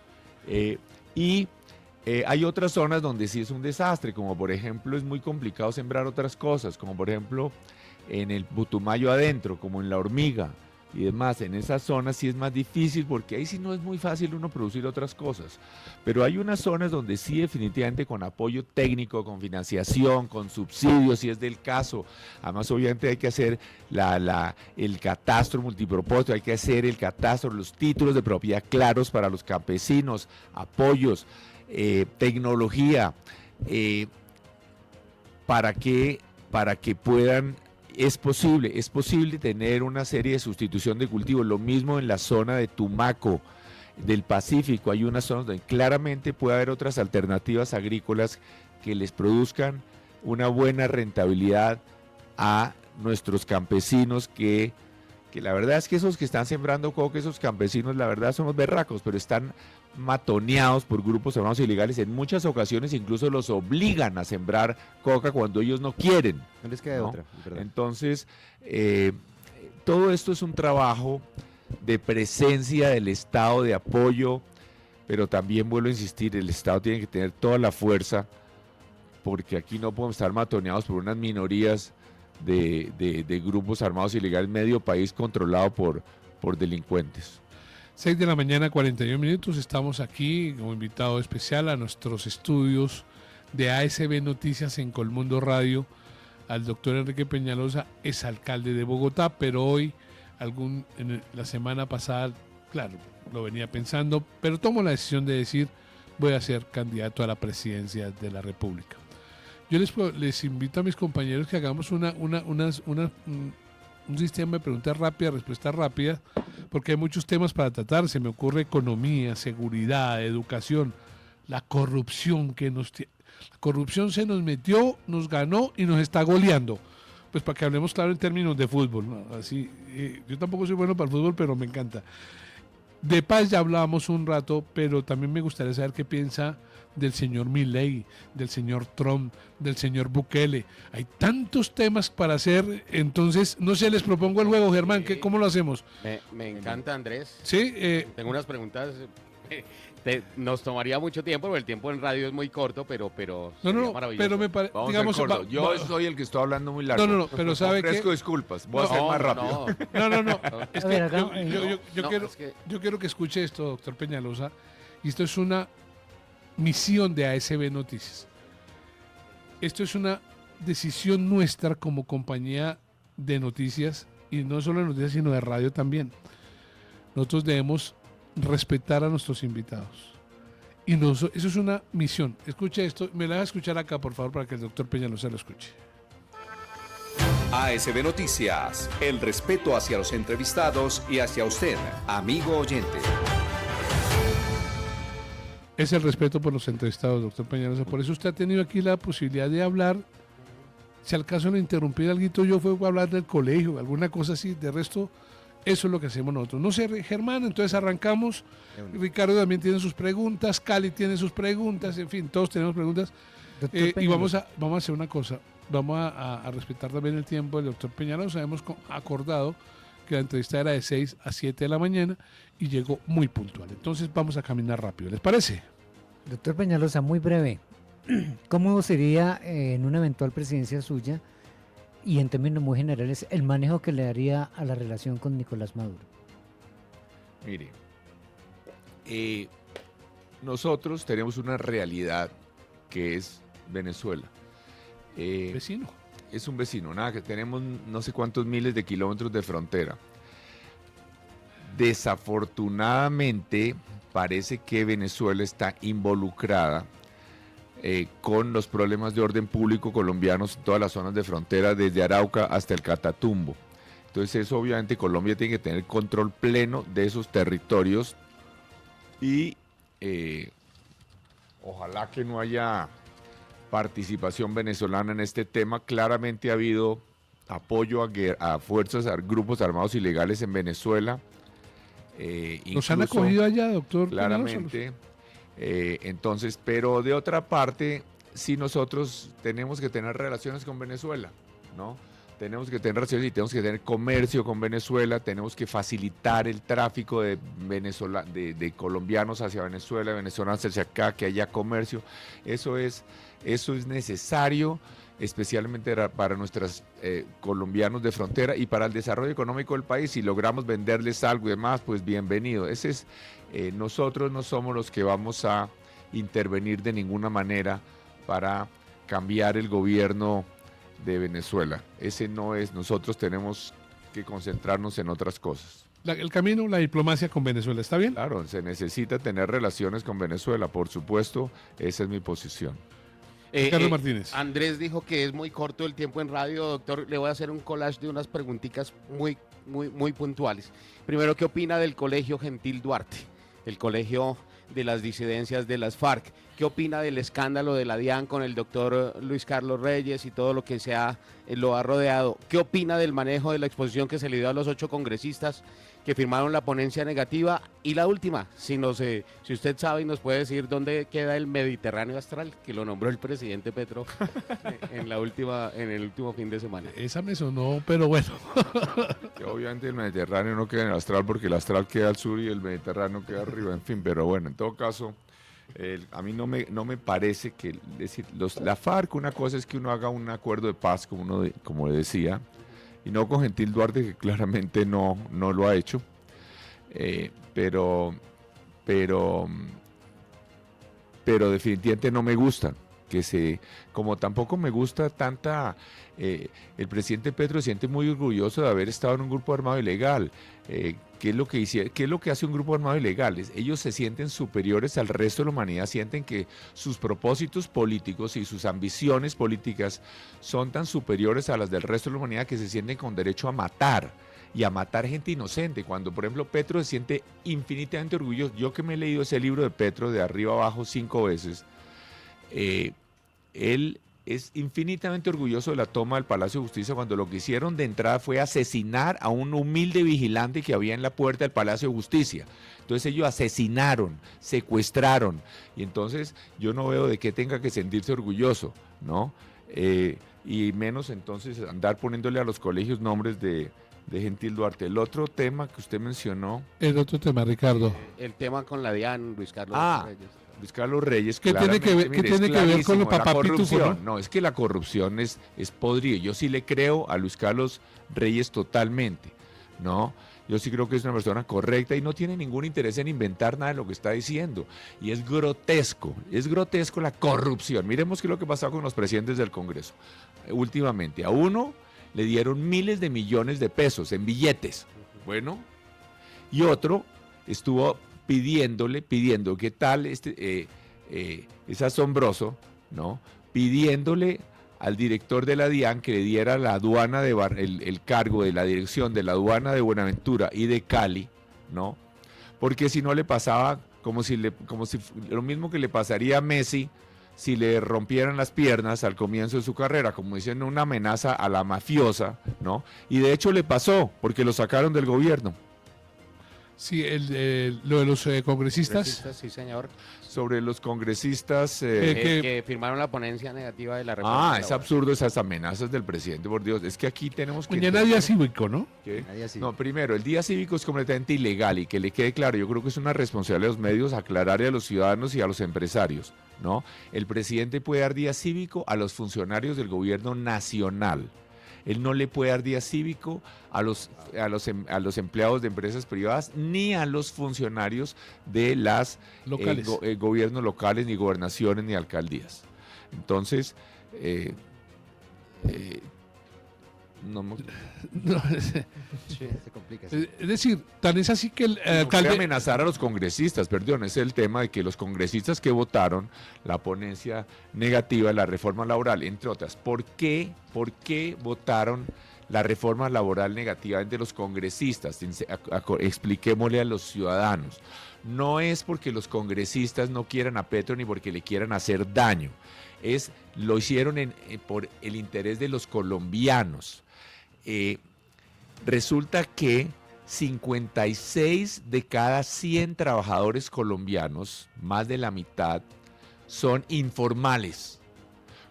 Hay otras zonas donde sí es un desastre, como por ejemplo es muy complicado sembrar otras cosas, como por ejemplo en el Putumayo adentro, como en La Hormiga y demás. En esas zonas sí es más difícil porque ahí sí no es muy fácil uno producir otras cosas. Pero hay unas zonas donde sí definitivamente con apoyo técnico, con financiación, con subsidios, si es del caso. Además obviamente hay que hacer el catastro multipropósito, hay que hacer el catastro, los títulos de propiedad claros para los campesinos, apoyos. Tecnología para que puedan, es posible tener una serie de sustitución de cultivos, lo mismo en la zona de Tumaco, del Pacífico, hay unas zonas donde claramente puede haber otras alternativas agrícolas que les produzcan una buena rentabilidad a nuestros campesinos que la verdad es que esos que están sembrando coca, esos campesinos, la verdad son los berracos, pero están matoneados por grupos armados ilegales. En muchas ocasiones incluso los obligan a sembrar coca cuando ellos no quieren. No les queda ¿no? otra, es verdad. Entonces, todo esto es un trabajo de presencia del Estado, de apoyo, pero también vuelvo a insistir, el Estado tiene que tener toda la fuerza, porque aquí no podemos estar matoneados por unas minorías de grupos armados ilegales, medio país controlado por delincuentes. 6 de la mañana, 41 minutos. Estamos aquí como invitado especial a nuestros estudios de ASB Noticias en Colmundo Radio, al doctor Enrique Peñalosa, es alcalde de Bogotá, pero hoy, la semana pasada, claro, lo venía pensando, pero tomo la decisión de decir, voy a ser candidato a la presidencia de la República. Yo les invito a mis compañeros que hagamos un sistema de preguntas rápidas, respuestas rápidas, porque hay muchos temas para tratar. Se me ocurre economía, seguridad, educación, la corrupción la corrupción se nos metió, nos ganó y nos está goleando. Pues para que hablemos claro en términos de fútbol, ¿no? Así, yo tampoco soy bueno para el fútbol, pero me encanta. De paz ya hablábamos un rato, pero también me gustaría saber qué piensa del señor Milei, del señor Trump, del señor Bukele. Hay tantos temas para hacer, entonces, no sé, les propongo el juego, Germán, ¿cómo lo hacemos? Me encanta, Andrés. Sí, Tengo unas preguntas. Nos tomaría mucho tiempo, porque el tiempo en radio es muy corto, pero no, pero me parece, digamos, yo soy el que estoy hablando muy largo. No, pero sabe que ofrezco disculpas, voy a ser más rápido. No. Es que yo que quiero que escuche esto, doctor Peñalosa, y esto es una misión de ASB Noticias. Esto es una decisión nuestra como compañía de noticias, y no solo de noticias, sino de radio también. Nosotros debemos respetar a nuestros invitados. Y eso es una misión. Escuche esto, me la va a escuchar acá, por favor, para que el doctor Peñalosa lo escuche. ASB Noticias, el respeto hacia los entrevistados y hacia usted, amigo oyente. Es el respeto por los entrevistados, doctor Peñalosa. Por eso usted ha tenido aquí la posibilidad de hablar. Si al caso le interrumpí algo, yo fue a hablar del colegio, alguna cosa así. De resto, eso es lo que hacemos nosotros. No sé, Germán, entonces arrancamos. Ricardo también tiene sus preguntas, Cali tiene sus preguntas, en fin, todos tenemos preguntas. Y vamos a hacer una cosa. Vamos a respetar también el tiempo del doctor Peñalosa. Hemos acordado que la entrevista era de 6 a 7 de la mañana y llegó muy puntual. Entonces vamos a caminar rápido. ¿Les parece? Doctor Peñalosa, muy breve. ¿Cómo sería en una eventual presidencia suya y en términos muy generales el manejo que le daría a la relación con Nicolás Maduro? Mire, nosotros tenemos una realidad que es Venezuela. Vecino. Es un vecino, nada, que tenemos no sé cuántos miles de kilómetros de frontera. Desafortunadamente, parece que Venezuela está involucrada con los problemas de orden público colombianos en todas las zonas de frontera, desde Arauca hasta el Catatumbo. Entonces, eso obviamente Colombia tiene que tener control pleno de esos territorios y Ojalá que no haya participación venezolana en este tema. Claramente ha habido apoyo a fuerzas, a grupos armados ilegales en Venezuela. ¿Los han acogido allá, doctor? Claramente. Entonces, pero de otra parte, sí nosotros tenemos que tener relaciones con Venezuela, ¿no? Tenemos que tener relaciones y tenemos que tener comercio con Venezuela, tenemos que facilitar el tráfico de colombianos hacia Venezuela, venezolanos hacia acá, que haya comercio. Eso es necesario, especialmente para nuestros colombianos de frontera y para el desarrollo económico del país. Si logramos venderles algo y demás, pues bienvenido. Nosotros no somos los que vamos a intervenir de ninguna manera para cambiar el gobierno de Venezuela. Ese no es, nosotros tenemos que concentrarnos en otras cosas. El camino, la diplomacia con Venezuela, ¿está bien? Claro, se necesita tener relaciones con Venezuela, por supuesto, esa es mi posición. Carlos Martínez. Andrés dijo que es muy corto el tiempo en radio, doctor. Le voy a hacer un collage de unas preguntitas muy puntuales. Primero, ¿qué opina del Colegio Gentil Duarte? El colegio de las disidencias de las FARC. ¿Qué opina del escándalo de la DIAN con el doctor Luis Carlos Reyes y todo lo que lo ha rodeado? ¿Qué opina del manejo de la exposición que se le dio a los 8 congresistas que firmaron la ponencia negativa? Y la última, si usted sabe y nos puede decir dónde queda el Mediterráneo Astral, que lo nombró el presidente Petro en el último fin de semana. Esa me sonó, pero bueno. Que obviamente el Mediterráneo no queda en el Astral porque el Astral queda al sur y el Mediterráneo queda arriba, en fin, pero bueno, en todo caso, a mí no me parece que, decir, la FARC, una cosa es que uno haga un acuerdo de paz, como le decía, y no con Gentil Duarte, que claramente no lo ha hecho, pero definitivamente no me gustan, como tampoco me gusta el presidente Petro se siente muy orgulloso de haber estado en un grupo armado ilegal. ¿Qué es lo que hace un grupo armado ilegal? Ellos se sienten superiores al resto de la humanidad, sienten que sus propósitos políticos y sus ambiciones políticas son tan superiores a las del resto de la humanidad que se sienten con derecho a matar y a matar gente inocente. Cuando, por ejemplo, Petro se siente infinitamente orgulloso, yo que me he leído ese libro de Petro de arriba abajo 5 veces, él es infinitamente orgulloso de la toma del Palacio de Justicia cuando lo que hicieron de entrada fue asesinar a un humilde vigilante que había en la puerta del Palacio de Justicia. Entonces ellos asesinaron, secuestraron, y entonces yo no veo de qué tenga que sentirse orgulloso, ¿no? Y menos entonces andar poniéndole a los colegios nombres de Gentil Duarte. El otro tema que usted mencionó... El otro tema, Ricardo. El tema con la DIAN, Luis Carlos Reyes. Luis Carlos Reyes, ¿Qué tiene que ver con los papapitos? No, es que la corrupción es podrida. Yo sí le creo a Luis Carlos Reyes totalmente, ¿no? Yo sí creo que es una persona correcta y no tiene ningún interés en inventar nada de lo que está diciendo. Y es grotesco la corrupción. Miremos qué es lo que pasó con los presidentes del Congreso. Últimamente, a uno le dieron miles de millones de pesos en billetes, bueno, y otro estuvo pidiendo qué tal, es asombroso, ¿no? Pidiéndole al director de la DIAN que le diera la aduana el cargo de la dirección de la aduana de Buenaventura y de Cali, ¿no? Porque si no le pasaba como si lo mismo que le pasaría a Messi si le rompieran las piernas al comienzo de su carrera, como dicen, una amenaza a la mafiosa, ¿no? Y de hecho le pasó, porque lo sacaron del gobierno. Sí, lo de los congresistas. Sí, señor. Sobre los congresistas... que firmaron la ponencia negativa de la reforma. Es absurdo esas amenazas del presidente, por Dios. Es que aquí tenemos que... Mañana día cívico, ¿no? No, primero, el día cívico es completamente ilegal y que le quede claro, yo creo que es una responsabilidad de los medios aclararle a los ciudadanos y a los empresarios, ¿no? El presidente puede dar día cívico a los funcionarios del gobierno nacional. Él no le puede dar día cívico a los empleados de empresas privadas ni a los funcionarios de las gobiernos locales, ni gobernaciones, ni alcaldías. Entonces, se complica. Sí. Es decir, tan es así que el alcalde... No amenazar a los congresistas, perdón, es el tema de que los congresistas que votaron la ponencia negativa de la reforma laboral, entre otras, ¿por qué votaron la reforma laboral negativamente los congresistas, expliquémosle a los ciudadanos. No es porque los congresistas no quieran a Petro ni porque le quieran hacer daño, lo hicieron por el interés de los colombianos. Resulta que 56 de cada 100 trabajadores colombianos, más de la mitad, son informales.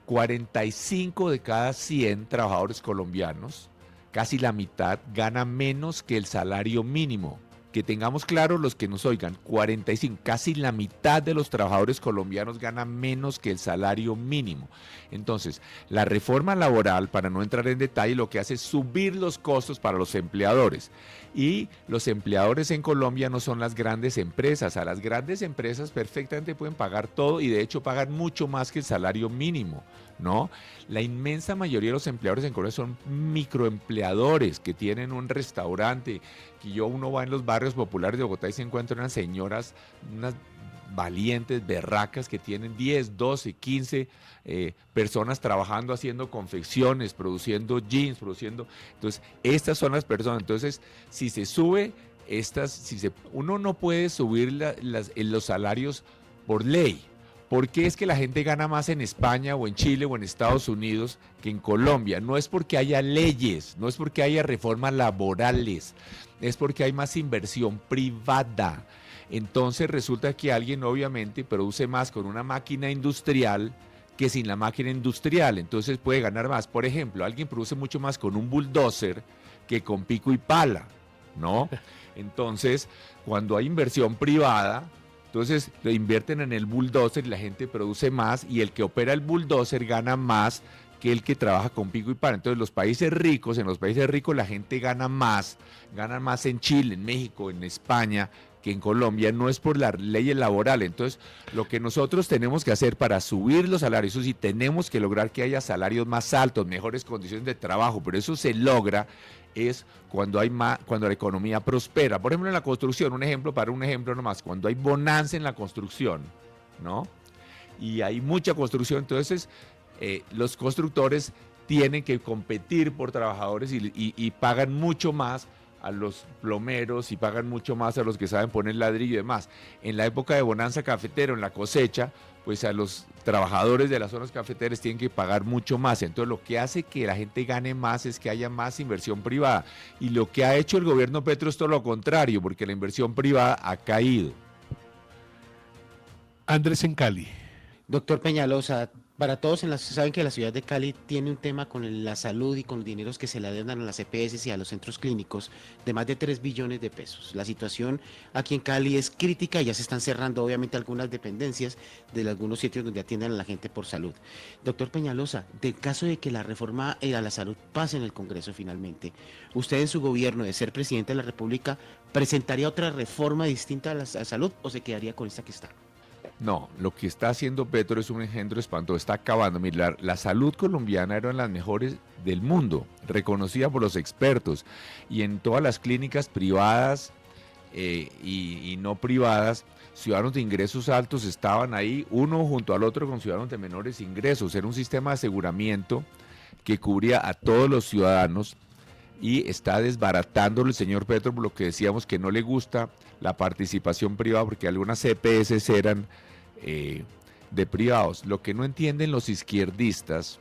45 de cada 100 trabajadores colombianos, casi la mitad, gana menos que el salario mínimo. Que tengamos claro los que nos oigan, 45, casi la mitad de los trabajadores colombianos gana menos que el salario mínimo. Entonces, la reforma laboral, para no entrar en detalle, lo que hace es subir los costos para los empleadores. Y los empleadores en Colombia no son las grandes empresas. A las grandes empresas perfectamente pueden pagar todo y de hecho pagan mucho más que el salario mínimo, ¿no? La inmensa mayoría de los empleadores en Colombia son microempleadores que tienen un restaurante, que uno va en los barrios populares de Bogotá y se encuentra unas señoras, unas valientes, berracas, que tienen 10, 12, 15 personas trabajando, haciendo confecciones, produciendo jeans, Entonces, estas son las personas. Entonces, si se sube uno no puede subir los salarios por ley. ¿Por qué es que la gente gana más en España o en Chile o en Estados Unidos que en Colombia? No es porque haya leyes, no es porque haya reformas laborales, es porque hay más inversión privada. Entonces resulta que alguien obviamente produce más con una máquina industrial que sin la máquina industrial, entonces puede ganar más. Por ejemplo, alguien produce mucho más con un bulldozer que con pico y pala, ¿no? Entonces, cuando hay inversión privada, entonces lo invierten en el bulldozer y la gente produce más y el que opera el bulldozer gana más que el que trabaja con pico y pala. Entonces en los países ricos la gente gana más en Chile, en México, en España, que en Colombia. No es por las leyes laborales. Entonces lo que nosotros tenemos que hacer para subir los salarios, eso sí, tenemos que lograr que haya salarios más altos, mejores condiciones de trabajo, pero eso se logra es cuando la economía prospera. Por ejemplo, en la construcción, un ejemplo nomás, cuando hay bonanza en la construcción, ¿no? Y hay mucha construcción, entonces los constructores tienen que competir por trabajadores y pagan mucho más a los plomeros y pagan mucho más a los que saben poner ladrillo y demás. En la época de bonanza cafetero, en la cosecha, pues a los trabajadores de las zonas cafeteras tienen que pagar mucho más. Entonces lo que hace que la gente gane más es que haya más inversión privada. Y lo que ha hecho el gobierno Petro es todo lo contrario, porque la inversión privada ha caído. Andrés en Cali. Doctor Peñalosa, para todos saben que la ciudad de Cali tiene un tema con la salud y con los dineros que se le adeudan a las EPS y a los centros clínicos de más de 3 billones de pesos. La situación aquí en Cali es crítica y ya se están cerrando obviamente algunas dependencias de algunos sitios donde atienden a la gente por salud. Doctor Peñalosa, del caso de que la reforma a la salud pase en el Congreso finalmente, ¿usted en su gobierno de ser presidente de la República presentaría otra reforma distinta a la salud o se quedaría con esta que está? No, lo que está haciendo Petro es un engendro espantoso, está acabando. Mira, la salud colombiana era una de las mejores del mundo, reconocida por los expertos, y en todas las clínicas privadas y no privadas, ciudadanos de ingresos altos estaban ahí, uno junto al otro con ciudadanos de menores ingresos. Era un sistema de aseguramiento que cubría a todos los ciudadanos y está desbaratándolo el señor Petro por lo que decíamos que no le gusta la participación privada porque algunas EPS eran de privados. Lo que no entienden los izquierdistas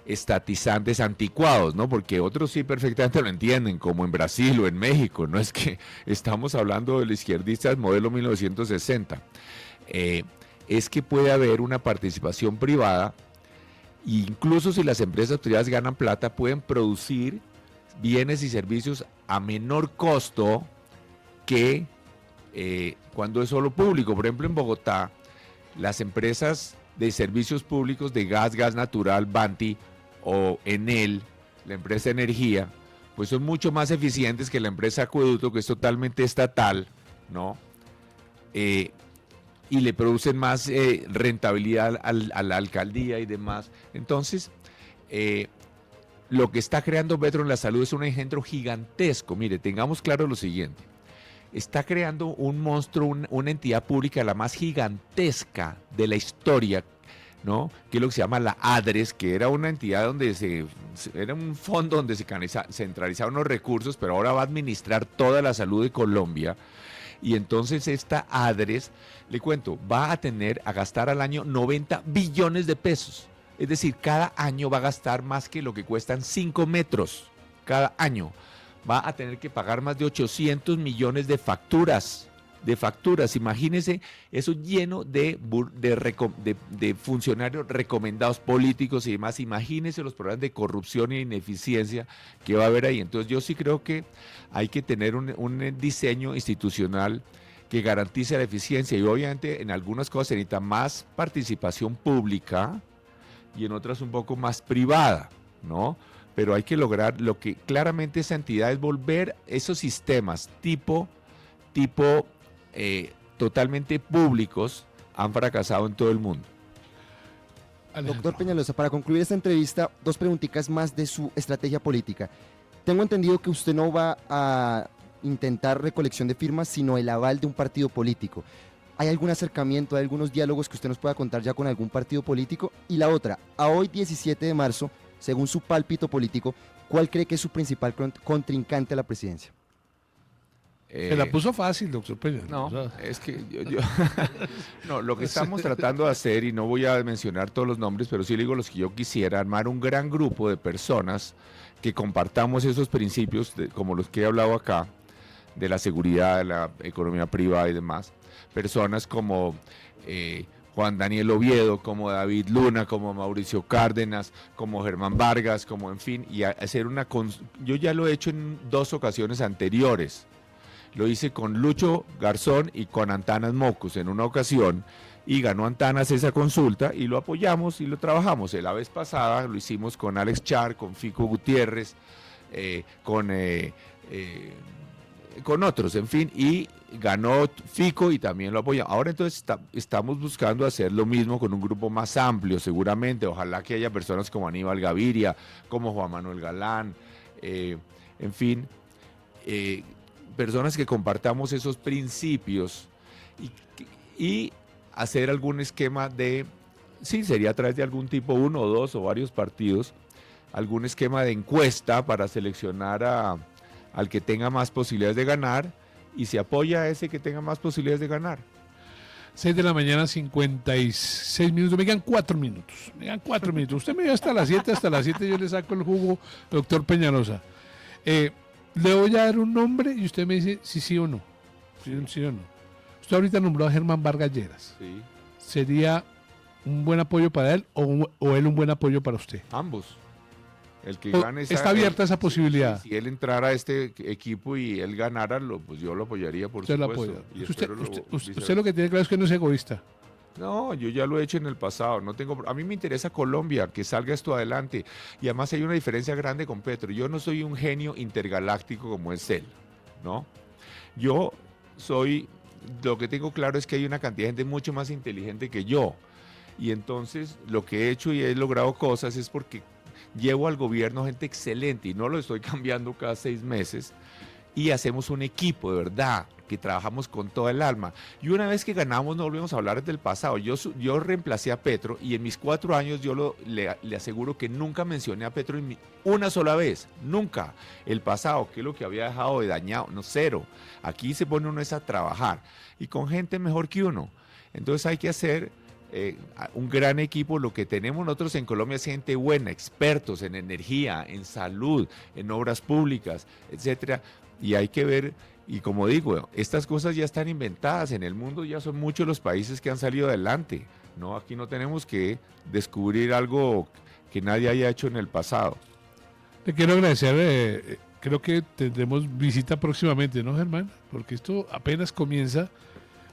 estatizantes anticuados, ¿no? Porque otros sí perfectamente lo entienden, como en Brasil o en México. No es que estamos hablando de los izquierdistas modelo 1960. Es que puede haber una participación privada, e incluso si las empresas privadas ganan plata, pueden producir bienes y servicios a menor costo que cuando es solo público. Por ejemplo, en Bogotá, las empresas de servicios públicos de gas natural, Banti o Enel, la empresa de energía, pues son mucho más eficientes que la empresa Acueducto, que es totalmente estatal, ¿no? Y le producen más rentabilidad a la alcaldía y demás. Entonces, lo que está creando Petro en la salud es un engendro gigantesco. Mire, tengamos claro lo siguiente. Está creando un monstruo, una entidad pública la más gigantesca de la historia, ¿no? Que es lo que se llama la ADRES, que era una entidad donde era un fondo donde se centralizaban los recursos, pero ahora va a administrar toda la salud de Colombia. Y entonces esta ADRES, le cuento, va a gastar al año 90 billones de pesos. Es decir, cada año va a gastar más que lo que cuestan 5 metros. Cada año va a tener que pagar más de 800 millones de facturas. Imagínense eso lleno de funcionarios recomendados políticos y demás. Imagínense los problemas de corrupción e ineficiencia que va a haber ahí. Entonces yo sí creo que hay que tener un diseño institucional que garantice la eficiencia, y obviamente en algunas cosas se necesita más participación pública y en otras un poco más privada, ¿no? Pero hay que lograr lo que claramente esa entidad es volver esos sistemas tipo totalmente públicos, han fracasado en todo el mundo. Doctor Peñalosa, para concluir esta entrevista, 2 preguntitas más de su estrategia política. Tengo entendido que usted no va a intentar recolección de firmas, sino el aval de un partido político. ¿Hay algún acercamiento, hay algunos diálogos que usted nos pueda contar ya con algún partido político? Y la otra, a hoy 17 de marzo, según su pálpito político, ¿cuál cree que es su principal contrincante a la presidencia? Se la puso fácil, doctor Peña. No, es que no, lo que estamos tratando de hacer, y no voy a mencionar todos los nombres, pero sí le digo los que yo quisiera, armar un gran grupo de personas que compartamos esos principios, como los que he hablado acá, de la seguridad, de la economía privada y demás. Personas como Juan Daniel Oviedo, como David Luna, como Mauricio Cárdenas, como Germán Vargas, como en fin, y hacer yo ya lo he hecho en 2 ocasiones anteriores. Lo hice con Lucho Garzón y con Antanas Mocus en una ocasión, y ganó Antanas esa consulta y lo apoyamos y lo trabajamos. La vez pasada lo hicimos con Alex Char, con Fico Gutiérrez, con otros, en fin, y ganó Fico y también lo apoyamos. Ahora entonces estamos buscando hacer lo mismo con un grupo más amplio, seguramente. Ojalá que haya personas como Aníbal Gaviria, como Juan Manuel Galán, en fin, personas que compartamos esos principios y hacer algún esquema sería a través de algún tipo 1 o 2 o varios partidos, algún esquema de encuesta para seleccionar al que tenga más posibilidades de ganar, y se apoya a ese que tenga más posibilidades de ganar. 6 de la mañana, 56 minutos. Me quedan 4 minutos. Usted me dio hasta las 7 yo le saco el jugo, doctor Peñalosa. Le voy a dar un nombre y usted me dice si sí o no. Sí o no. Usted ahorita nombró a Germán Vargas Lleras. Sí. ¿Sería un buen apoyo para él o él un buen apoyo para usted? Ambos. El que gane está abierta esa posibilidad. Si él entrara a este equipo y él ganara, pues yo lo apoyaría, por usted supuesto. Lo apoya. Usted lo que tiene claro es que no es egoísta. No, yo ya lo he hecho en el pasado. A mí me interesa Colombia, que salga esto adelante. Y además hay una diferencia grande con Petro. Yo no soy un genio intergaláctico como es él, ¿no? Lo que tengo claro es que hay una cantidad de gente mucho más inteligente que yo. Y entonces lo que he hecho y he logrado cosas es porque llevo al gobierno gente excelente y no lo estoy cambiando cada 6 meses. Y hacemos un equipo de verdad, que trabajamos con toda el alma. Y una vez que ganamos no volvemos a hablar del pasado. Yo reemplacé a Petro y en mis 4 años le aseguro que nunca mencioné a Petro una sola vez, nunca. El pasado, que es lo que había dejado de dañado, no, cero. Aquí se pone uno a trabajar y con gente mejor que uno. Entonces hay que hacer un gran equipo. Lo que tenemos nosotros en Colombia es gente buena, expertos en energía, en salud, en obras públicas, etcétera. Y hay que ver, y como digo, estas cosas ya están inventadas en el mundo, ya son muchos los países que han salido adelante, ¿no? Aquí no tenemos que descubrir algo que nadie haya hecho en el pasado. Le quiero agradecer, creo que tendremos visita próximamente, ¿no, Germán? Porque esto apenas comienza,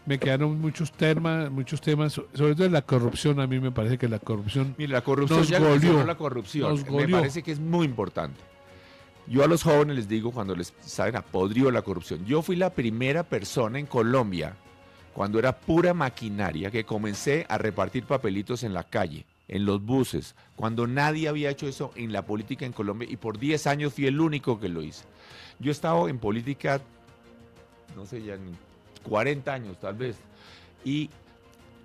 me quedaron muchos temas, sobre todo la corrupción. A mí me parece que la corrupción Mira, la corrupción nos goleó. La corrupción me parece que es muy importante. Yo a los jóvenes les digo, cuando les saben a podrido la corrupción, yo fui la primera persona en Colombia, cuando era pura maquinaria, que comencé a repartir papelitos en la calle, en los buses, cuando nadie había hecho eso en la política en Colombia, y por 10 años fui el único que lo hice. Yo he estado en política, no sé, ya ni 40 años tal vez, y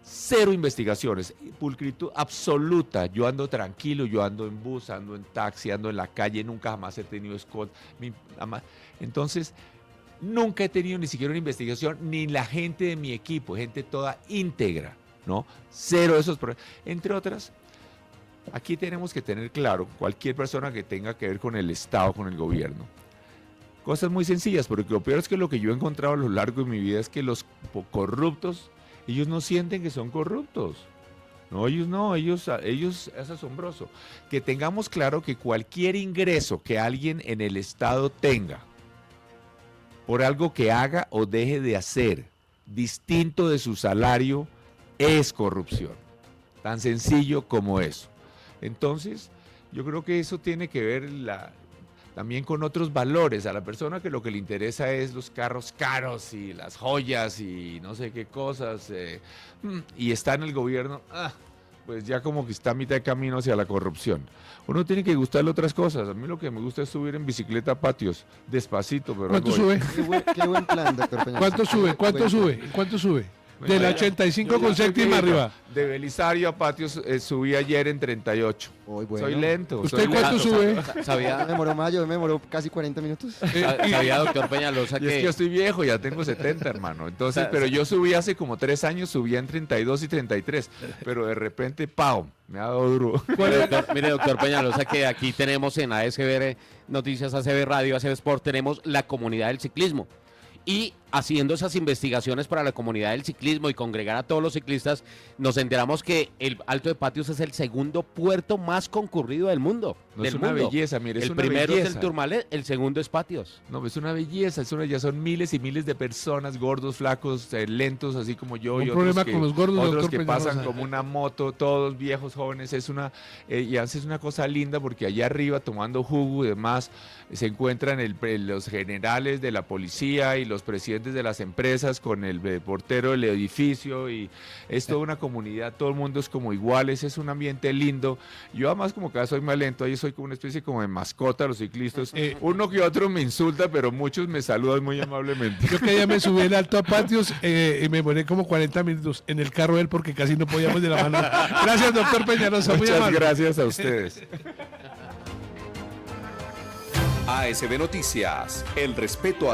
cero investigaciones, pulcritud absoluta. Yo ando tranquilo, yo ando en bus, ando en taxi, ando en la calle, nunca jamás he tenido escort. Entonces, nunca he tenido ni siquiera una investigación, ni la gente de mi equipo, gente toda íntegra, ¿no? Cero de esos problemas. Entre otras, aquí tenemos que tener claro, cualquier persona que tenga que ver con el Estado, con el gobierno, cosas muy sencillas, porque lo peor es que lo que yo he encontrado a lo largo de mi vida es que los corruptos, ellos no sienten que son corruptos. No, ellos es asombroso. Que tengamos claro que cualquier ingreso que alguien en el Estado tenga por algo que haga o deje de hacer, distinto de su salario, es corrupción. Tan sencillo como eso. Entonces, yo creo que eso tiene que ver también con otros valores. A la persona que lo que le interesa es los carros caros y las joyas y no sé qué cosas, y está en el gobierno, pues ya como que está a mitad de camino hacia la corrupción. Uno tiene que gustarle otras cosas. A mí lo que me gusta es subir en bicicleta a patios, despacito, pero ¿Cuánto algo de- sube? Qué buen plan, doctor Peñalosa. ¿Cuánto sube? ¿Cuánto Buen sube? plan. ¿Cuánto sube? Bueno, De la ya- 85 yo con ya soy séptima viejito. arriba. De Belisario a patios subí ayer en 38. Uy, bueno. Soy lento. ¿Usted soy cuánto lento. sube? Me ¿Sabía, demoró más, yo me demoró casi 40 minutos. sabía, doctor Peñalosa, Y es que yo que estoy viejo, ya tengo 70, hermano. Entonces, pero yo subí hace como 3 años, subía en 32 y 33. Pero de repente, ¡pau! Me ha dado duro. Mire, doctor Peñalosa, que aquí tenemos en ASB Noticias, ASB Radio, ASB Sport, tenemos la comunidad del ciclismo. Y haciendo esas investigaciones para la comunidad del ciclismo y congregar a todos los ciclistas, nos enteramos que el Alto de Patios es el segundo puerto más concurrido del mundo. No, del es una mundo. belleza, mire, es El una primero es belleza. el Tourmalet, el segundo es Patios. No, es una belleza, ya son miles y miles de personas, gordos, flacos, lentos, así como yo. Un y problema otros con los gordos, otros doctor que Peñalosa. pasan como una moto, todos viejos, jóvenes. Y haces una cosa linda porque allá arriba, tomando jugo y demás, se encuentran los generales de la policía y los presidentes de las empresas con el portero del edificio, y es toda una comunidad, todo el mundo es como iguales, es un ambiente lindo. Yo además como que soy más lento, ahí soy como una especie como de mascota de los ciclistas. Uno que otro me insulta, pero muchos me saludan muy amablemente. Yo que ya me subí el Alto a Patios y me demoré como 40 minutos en el carro de él porque casi no podíamos de la mano. Gracias, doctor Peñalosa. Muy Muchas amable. gracias a ustedes. ASB Noticias, el respeto a